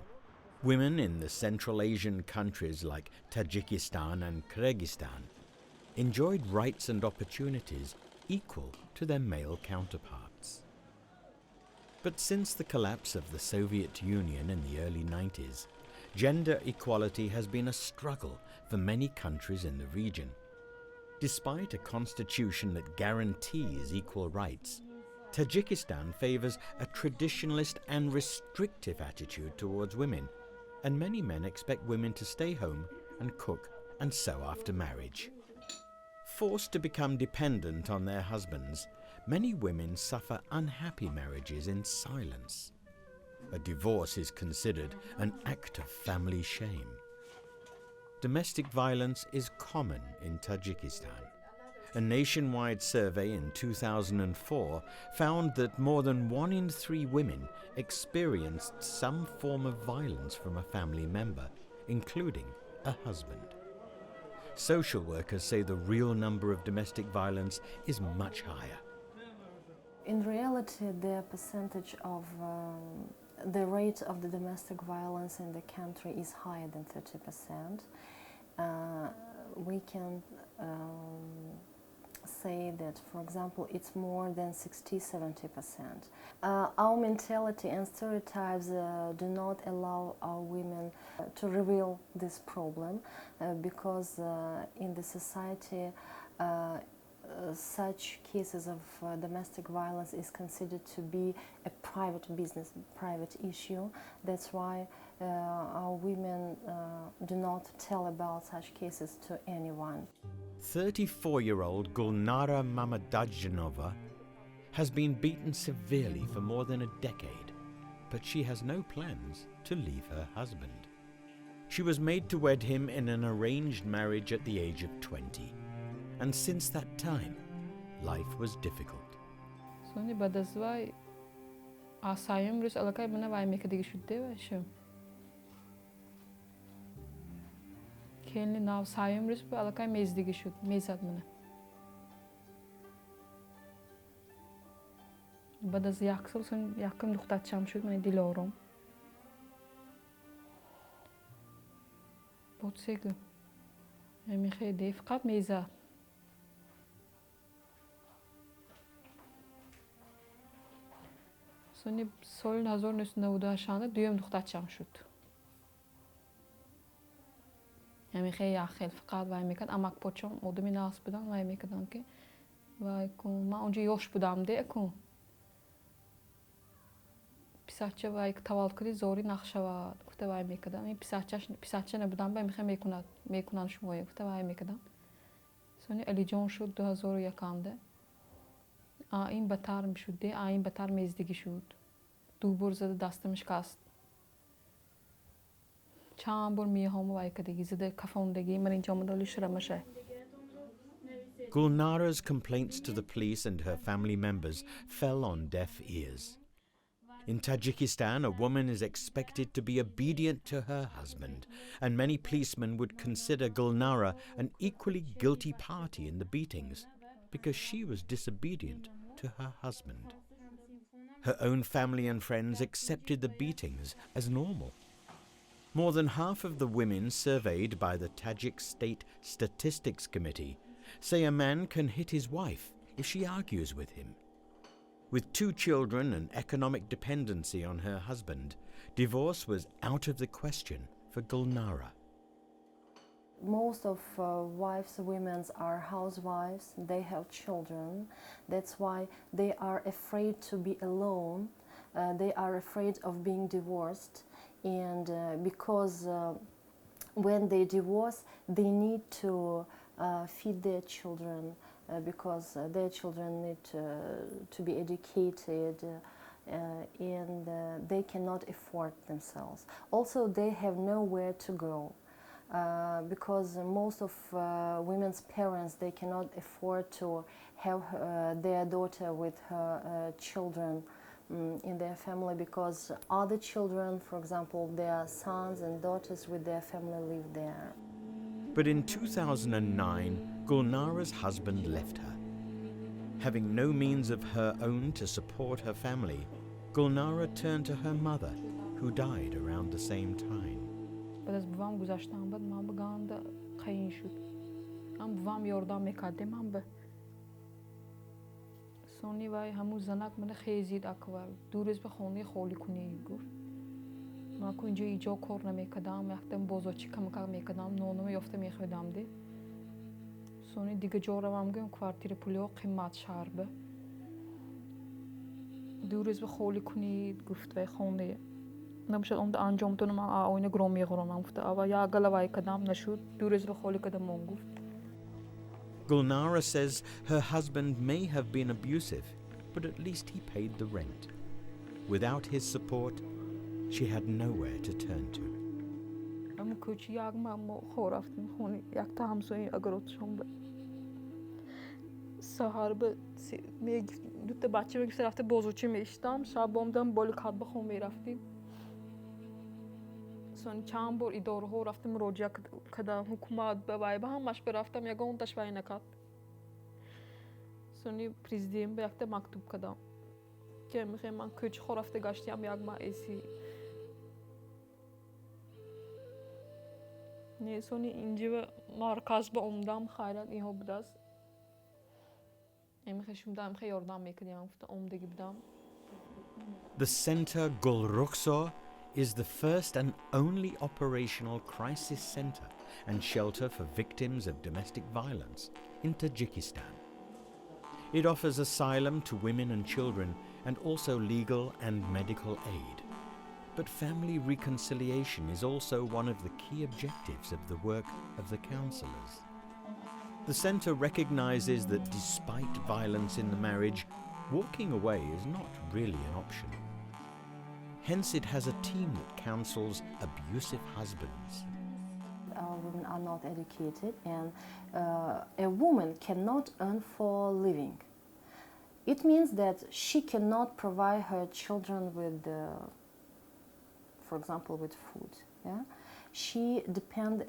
women in the Central Asian countries like Tajikistan and Kyrgyzstan enjoyed rights and opportunities equal to their male counterparts. But since the collapse of the Soviet Union in the early 90s, gender equality has been a struggle for many countries in the region. Despite a constitution that guarantees equal rights, Tajikistan favors a traditionalist and restrictive attitude towards women, and many men expect women to stay home and cook and sew after marriage. Forced to become dependent on their husbands, many women suffer unhappy marriages in silence. A divorce is considered an act of family shame. Domestic violence is common in Tajikistan, A nationwide survey in 2004 found that more than 1 in 3 women experienced some form of violence from a family member, including a husband. Social workers say the real number of domestic violence is much higher. In reality, the percentage of the rate of the domestic violence in the country is higher than 30%. We can say that, for example, it's more than 60–70%. Our mentality and stereotypes do not allow our women to reveal this problem because in the society such cases of domestic violence is considered to be a private business, private issue. That's why our women do not tell about such cases to anyone. 34-year-old Gulnara Mamadajanova has been beaten severely for more than a decade, but she has no plans to leave her husband. She was made to wed him in an arranged marriage at the age of 20, and since that time, life was difficult. Soni badazwai asayim rus alakai bana vai mekadigi shudde vashu. Kelni nav sayim rus alakai mezdigi shud, mezad mana. Badaz yaksal son yakim duxtatcham shud mana dilorum. Botsegu. Emi khede faqat mezad. Soni sol nazor nüstünde udaşanda düğüm duxtatcham shud. Emi khey yaxel faqat vay mekat amak pochom odumi nas budan vay mekadan ki vay kun ma onca yosh budam de kun. Pisatcha vay tavalt kri zori naxshava gufte vay mekadan. Mi pisatcha ne budam ba mi khe mekunan shmoye gufte vay mekadan. Soni alijon shud 2001 این بتر می شد این بتر میزدگی شد دو بار زده دستم شکست چند بار میهم وای کدی زده کفوندگی من اینجا مدلی شرمشه. Gulnara's complaints to the police and her family members fell on deaf ears. In Tajikistan, a woman is expected to be obedient to her husband, and many policemen would consider Gulnara an equally guilty party in the beatings because she was disobedient to her husband. Her own family and friends accepted the beatings as normal. More than half of the women surveyed by the Tajik State Statistics Committee say a man can hit his wife if she argues with him. With 2 children and economic dependency on her husband, divorce was out of the question for Gulnara. Most of women are housewives, they have children. That's why they are afraid to be alone. They are afraid of being divorced. And because when they divorce, they need to feed their children because their children need to be educated and they cannot afford themselves. Also, they have nowhere to go. Because most of women's parents, they cannot afford to have their daughter with her children in their family because other children, for example, their sons and daughters with their family live there. But in 2009, Gulnara's husband left her. Having no means of her own to support her family, Gulnara turned to her mother, who died around the same time. بعد از بابام گذشتم بعد من بگند خیلی شد هم بابام یاردم میکرد من به سونی وای همون زنک من خیزید اکوار دور از به خونه خالی کنی گفت من کو اینجا ایجا کار نمیکردم یکدم بازاچی کم کار میکردم نونم یافته میخوردم دی سونی دیگه جا رو هم گم کوارتیر پولیا قیمت شهر به دور از به خالی کنی گفت وای خونه نمیشه اون انجام تو من آینه گرام میخورم گفت آوا یا گلوای کدام نشود دور از به خالی کدام گفت. Gulnara says her husband may have been abusive, but at least he paid the rent. Without his support, she had nowhere to turn to. ام کوچی یاگ ما خورفتیم خونی یک تا همسایه اگر اتشون ب Saharbe me dute bachche me rafte bozuchi meshtam shabomdam bol khadba khon meraftim son chand bor idorho raftim murojaat kardam hukumat be vayba hamash be raftam yagon tashvay nakat soni prezident be yakte maktub kardam ke mikhem man ko'ch rafte gashtiyam yagma esi ne soni injiva markaz ba umdam khayrat iho bdas The Center Gulrukso is the first and only operational crisis center and shelter for victims of domestic violence in Tajikistan. It offers asylum to women and children and also legal and medical aid. But family reconciliation is also one of the key objectives of the work of the counselors. The centre recognises that despite violence in the marriage, walking away is not really an option. Hence it has a team that counsels abusive husbands. Our women are not educated, and a woman cannot earn for living. It means that she cannot provide her children with, for example, with food. Yeah? She depends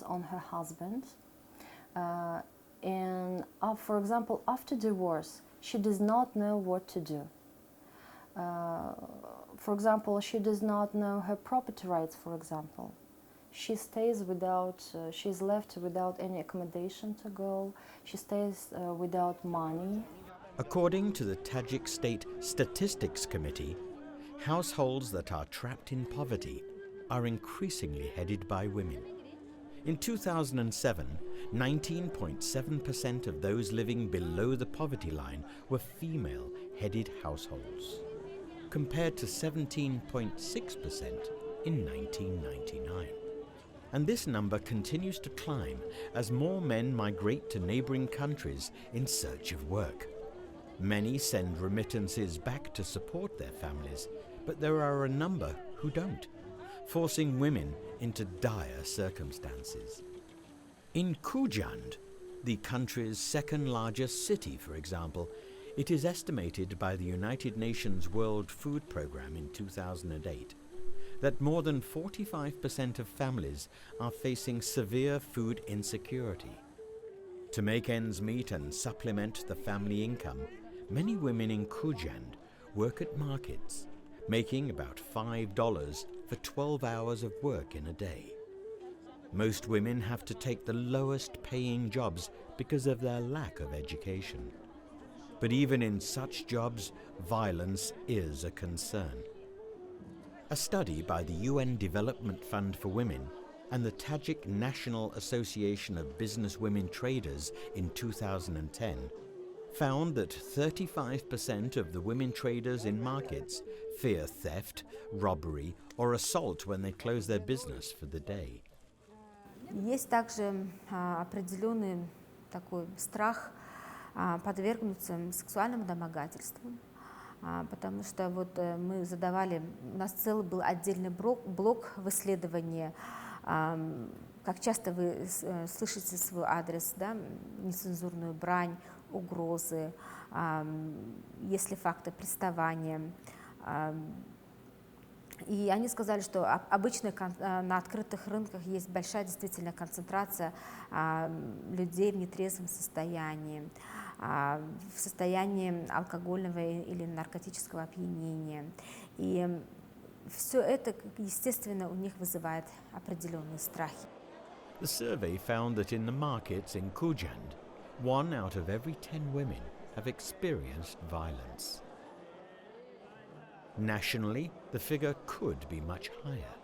on her husband, and for example, after divorce, she does not know what to do. For example, she does not know her property rights. For example, she stays without. She's left without any accommodation to go. She stays without money. According to the Tajik State Statistics Committee, households that are trapped in poverty are increasingly headed by women. In 2007, 19.7% of those living below the poverty line were female-headed households, compared to 17.6% in 1999. And this number continues to climb as more men migrate to neighbouring countries in search of work. Many send remittances back to support their families, but there are a number who don't, forcing women into dire circumstances. In Kujand, the country's second largest city, for example, it is estimated by the United Nations World Food Programme in 2008 that more than 45% of families are facing severe food insecurity. To make ends meet and supplement the family income, many women in Kujand work at markets, making about $5 for 12 hours of work in a day. Most women have to take the lowest paying jobs because of their lack of education. But even in such jobs, violence is a concern. A study by the UN Development Fund for Women and the Tajik National Association of Business Women Traders in 2010 found that 35% of the women traders in markets fear theft, robbery, or assault when they close their business for the day. Есть также определенный такой страх подвергнуться сексуальным домогательствам, потому что вот мы задавали, у нас целый был отдельный блок в исследовании, как часто вы слышите свой адрес, да, нецензурную брань, угрозы, есть ли факты приставания. И они сказали, что обычно на открытых рынках есть большая действительно концентрация людей в нетрезвом состоянии, в состоянии алкогольного или наркотического опьянения. И все это, естественно, у них вызывает определенные страхи. The survey found that in the markets in Kujand, 1 out of every 10 women have experienced violence. Nationally, the figure could be much higher.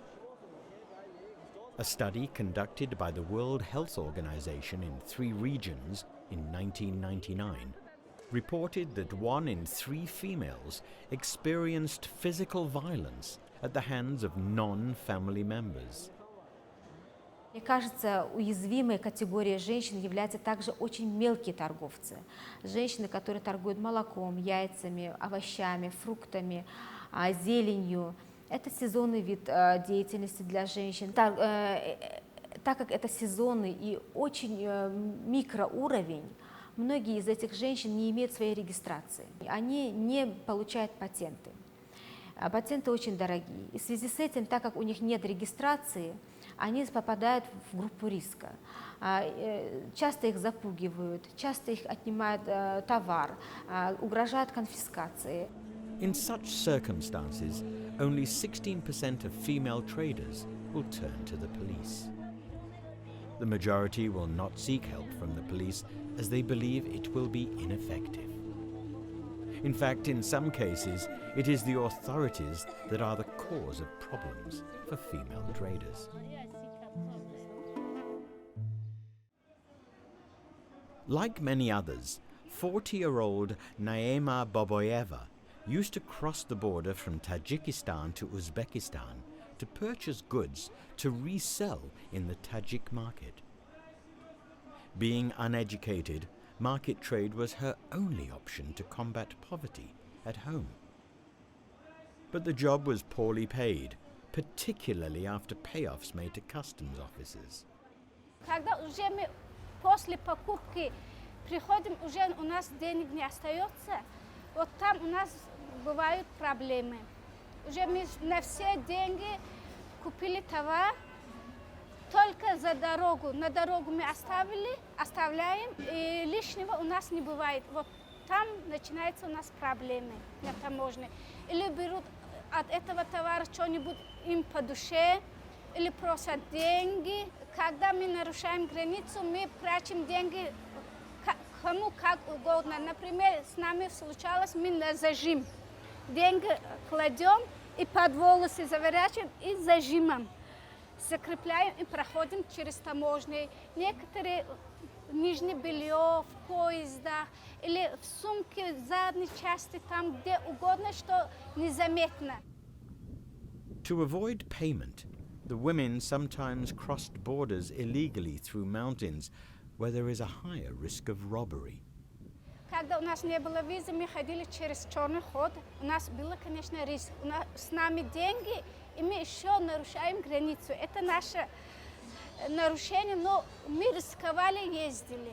A study conducted by the World Health Organization in 3 regions in 1999 reported that 1 in 3 females experienced physical violence at the hands of non-family members. Мне кажется, уязвимой категорией женщин являются также очень мелкие торговцы. Женщины, которые торгуют молоком, яйцами, овощами, фруктами, зеленью. Это сезонный вид деятельности для женщин. Так как это сезонный и очень микроуровень, многие из этих женщин не имеют своей регистрации. Они не получают патенты. Патенты очень дорогие. И в связи с этим, так как у них нет регистрации, они попадают в группу риска. Часто их запугивают, часто их отнимают товар, угрожают конфискацией. In such circumstances, only 16% of female traders will turn to the police. The majority will not seek help from the police as they believe it will be ineffective. In fact, in some cases, it is the authorities that are the cause of problems for female traders. Like many others, 40-year-old Naema Boboyeva used to cross the border from Tajikistan to Uzbekistan to purchase goods to resell in the Tajik market. Being uneducated, market trade was her only option to combat poverty at home. But the job was poorly paid, particularly after payoffs made to customs officers. Когда уже мы после покупки приходим, уже у нас денег не остается, вот там у нас бывают проблемы. Уже мы на все деньги купили товар, только за дорогу. На дорогу мы оставляем, и лишнего у нас не бывает. Вот там начинаются у нас проблемы на таможне. Или берут от этого товара что-нибудь им по душе, или просят деньги. Когда мы нарушаем границу, мы прячем деньги кому как угодно. Например, с нами случалось, мы на зажим. Деньги кладем и под волосы заворачиваем и зажимом. Закрепляем и проходим через таможню. Некоторые нижнее белье в поездах или в сумке в задней части, там где угодно, что незаметно. To avoid payment, the women sometimes crossed borders illegally through mountains where there is a higher risk of robbery. Когда у нас не было визы, мы ходили через черный ход. У нас было, конечно, риск. У нас с нами деньги, и мы еще нарушаем границу. Это наше нарушение, но мы рисковали, ездили.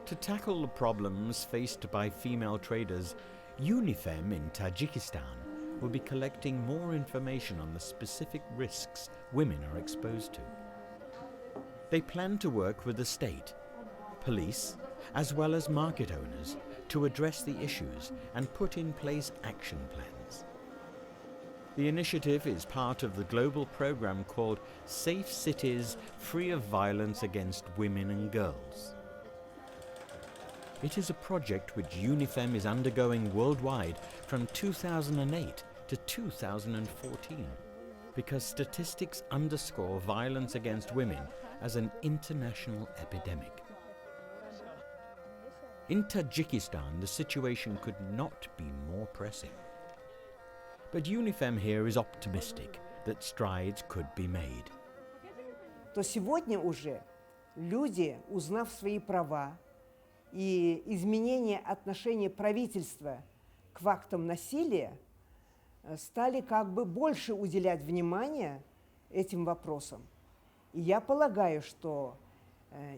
To tackle the problems faced by female traders, UNIFEM in Tajikistan will be collecting more information on the specific risks women are exposed to. They plan to work with the state, police, as well as market owners to address the issues and put in place action plans. The initiative is part of the global program called Safe Cities Free of Violence Against Women and Girls. It is a project which UNIFEM is undergoing worldwide from 2008 to 2014 because statistics underscore violence against women as an international epidemic. In Tajikistan, the situation could not be more pressing. But UNIFEM here is optimistic that strides could be made. То сегодня уже люди, узнав свои права и изменение отношения правительства к фактам насилия, стали как бы больше уделять внимание этим вопросам. И я полагаю, что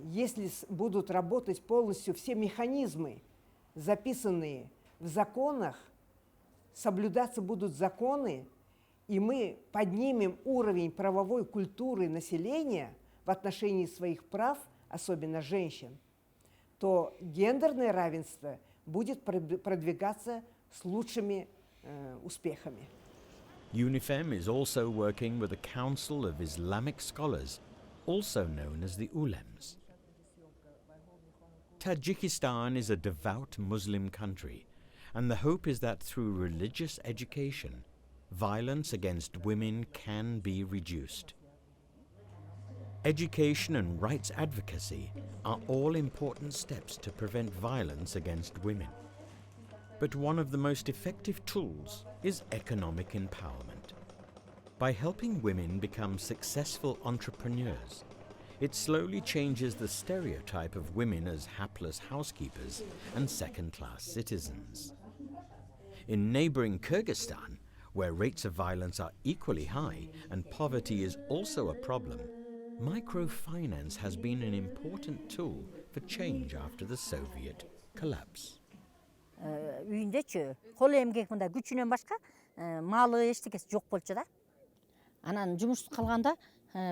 если будут работать полностью все механизмы, записанные в законах, соблюдаться будут законы, и мы поднимем уровень правовой культуры населения в отношении своих прав, особенно женщин, то гендерное равенство будет продвигаться с лучшими успехами. UNIFEM is also working with a council of Islamic scholars, also known as the Ulems. Tajikistan is a devout Muslim country, and the hope is that through religious education, violence against women can be reduced. Education and rights advocacy are all important steps to prevent violence against women. But one of the most effective tools is economic empowerment. By helping women become successful entrepreneurs, it slowly changes the stereotype of women as hapless housekeepers and second-class citizens. In neighboring Kyrgyzstan, where rates of violence are equally high and poverty is also a problem, microfinance has been an important tool for change after the Soviet collapse. Үйүндөчү кол эмгек мындай күчүнөн башка малы эчтекеси жок болчу да. Анан жумуш калганда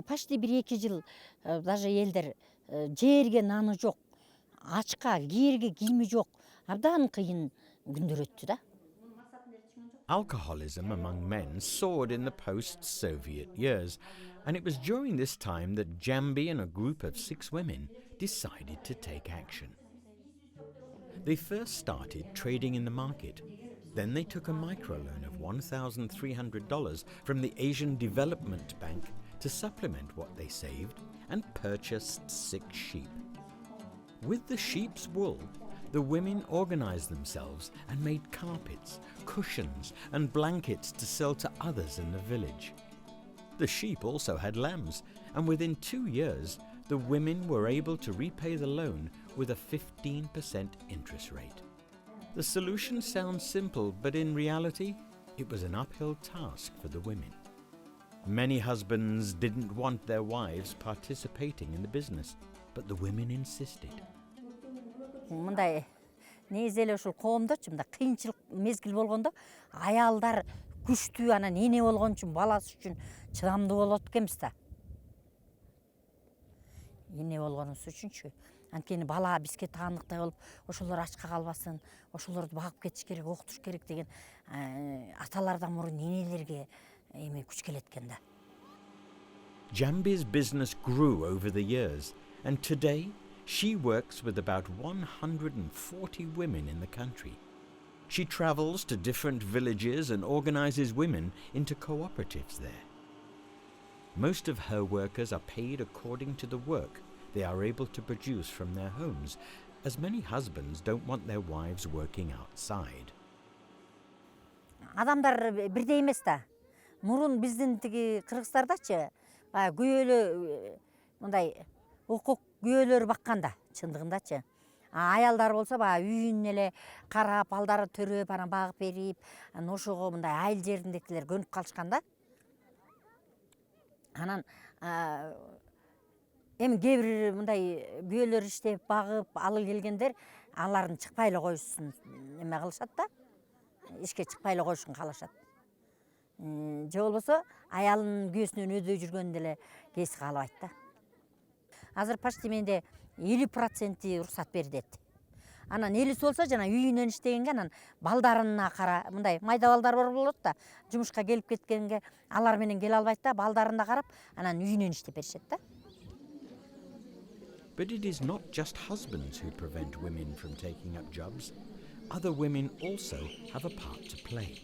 почти 1-2 жыл даже элдер жерге наны жок, ачка, кийерге кийими жок. Абдан кыйын күндөр өттү да. Alcoholism among men soared in the post-Soviet years, and it was during this time that Jambi and a group of 6 women decided to take action. They first started trading in the market. Then they took a microloan of $1,300 from the Asian Development Bank to supplement what they saved and purchased 6 sheep. With the sheep's wool, the women organized themselves and made carpets, cushions, and blankets to sell to others in the village. The sheep also had lambs, and within 2 years, the women were able to repay the loan with a 15% interest rate. The solution sounds simple, but in reality, it was an uphill task for the women. Many husbands didn't want their wives participating in the business, but the women insisted. Мындай негизи эле ушул коомдочу мындай кыйынчылык мезгил болгондо аялдар күчтүү анан эне болгон үчүн баласы үчүн чыдамдуу болот экенбиз да. Эне болгонубуз үчүнчү. Анткени бала бизге таандыктай болуп, ошолор ачка калбасын, ошолорду багып кетиш керек, окутуш керек деген аталардан мурун энелерге эме күч келет экен да. Jambi's business grew over the years, and today she works with about 140 women in the country. She travels to different villages and organizes women into cooperatives there. Most of her workers are paid according to the work they are able to produce from their homes, as many husbands don't want their wives working outside. Адамдар бирдей эмес да. Мурун биздин тиги Кыргызстардачы күйөөлө мындай укук күйөөлөр бакканда чындыгындачы. Аялдар болсо үйүн эле карап, балдары төрөп, анан багып берип, анан ошого мындай айыл жериндегилер көнүп калышканда. Анан эми кээ бир мындай күйөөлөр иштеп багып алып келгендер алардын чыкпай эле коюшун эме кылышат да. Ишке чыкпай эле коюшун каалашат. Же болбосо аялынын күйөөсүнөн өйдө жүргөндө эле кээси каалабайт да. Азыр почти менде 50% уруксат берилет. Анан 50 болсо жана үйүнөн иштегенге анан балдарына кара, мындай майда балдар бар болот да. Жумушка келип кеткенге алар менен келе албайт да, балдарына карап, анан үйүнөн иштеп беришет да. But it is not just husbands who prevent women from taking up jobs. Other women also have a part to play.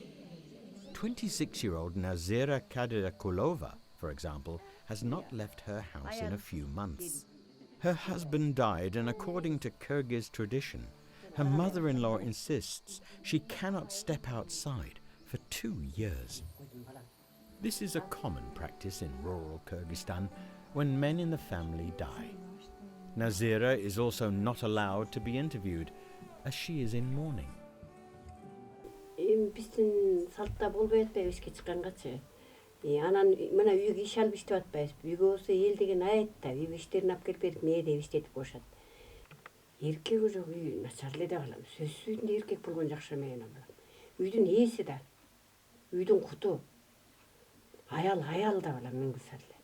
26-year-old Nazira Kadirakulova, for example, has not left her house in a few months. Her husband died, and according to Kyrgyz tradition, her mother-in-law insists she cannot step outside for 2 years. This is a common practice in rural Kyrgyzstan when men in the family die. Nazira is also not allowed to be interviewed, as she is in mourning. Биздин салтта болбой атпайбы ишке чыккангачы. Анан мына үйгө иш алып иштеп атпайбыз. Үйгө болсо эл деген айт да, үй иштерин алып келип берип, эмне деп иштетип коюшат. Эркеги жок үй начар эле деп алам. Сөзсүз үйдүндө эркек болгон жакшы мен алам. Үйдүн ээси да, үйдүн куту. Аял деп алам мен кысарлы.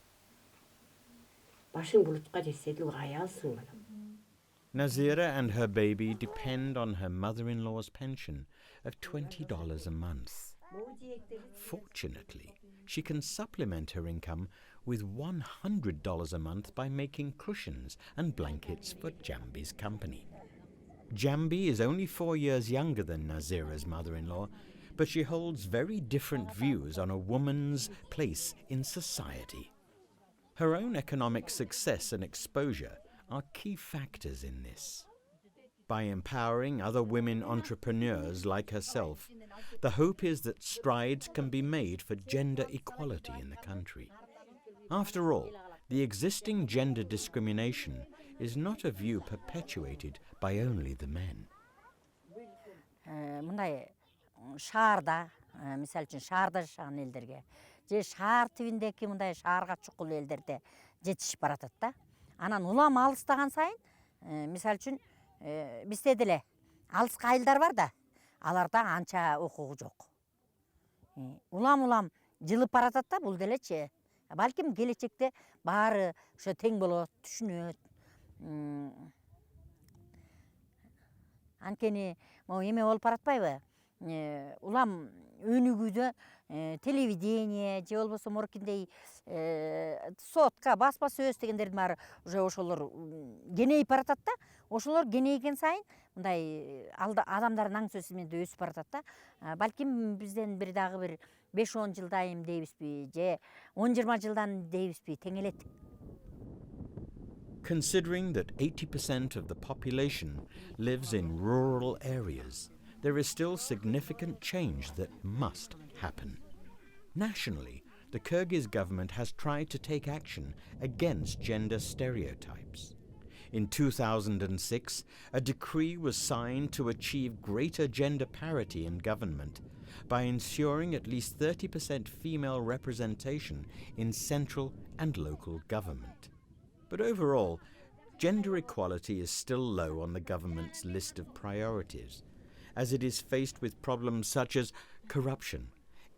Башың булутка жетсе деле аялсың балам. Nazira and her baby depend on her mother-in-law's pension of $20 a month. Fortunately, she can supplement her income with $100 a month by making cushions and blankets for Jambi's company. Jambi is only 4 years younger than Nazira's mother-in-law, but she holds very different views on a woman's place in society. Her own economic success and exposure are key factors in this. By empowering other women entrepreneurs like herself, the hope is that strides can be made for gender equality in the country. After all, the existing gender discrimination is not a view perpetuated by only the men. Мындай шаарда, мисалы үчүн шаарда жашаган элдерге, же шаар тибиндеги мындай шаарга чукул элдерде жетишип баратат да. Анан улам алыстаган сайын Misal үчүн бизде деле алыска айылдар бар да, аларда анча укугу жок. Улам жылып баратат да бул делечи. Балким келечекте баары ошо тең болот, түшүнөт. Анткени могу эме болуп баратпайбы? Улам өнүгүүдө телевидение же болбосо моркиндей сотка, баспа сөз дегендердин баары уже ошолор кенейип баратат да. Ошолор кенейген сайын мындай адамдардын аң сөзү менен өсүп баратат да. Балким бизден бир дагы бир 5-10 жылдайым дейбизби, же 10-20 жылдан дейбизби, теңелет. Considering that 80% of the population lives in rural areas, there is still significant change that must happen. Nationally, the Kyrgyz government has tried to take action against gender stereotypes. In 2006, a decree was signed to achieve greater gender parity in government by ensuring at least 30% female representation in central and local government. But overall, gender equality is still low on the government's list of priorities, as it is faced with problems such as corruption,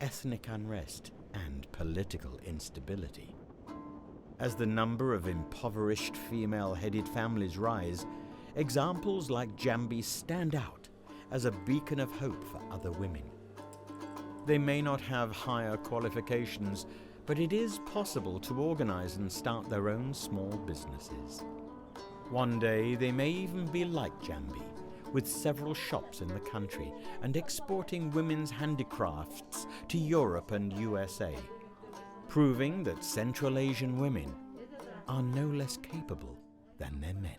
ethnic unrest, and political instability. As the number of impoverished female-headed families rise, examples like Jambi stand out as a beacon of hope for other women. They may not have higher qualifications, but it is possible to organize and start their own small businesses. One day they may even be like Jambi, with several shops in the country and exporting women's handicrafts to Europe and USA, proving that Central Asian women are no less capable than their men.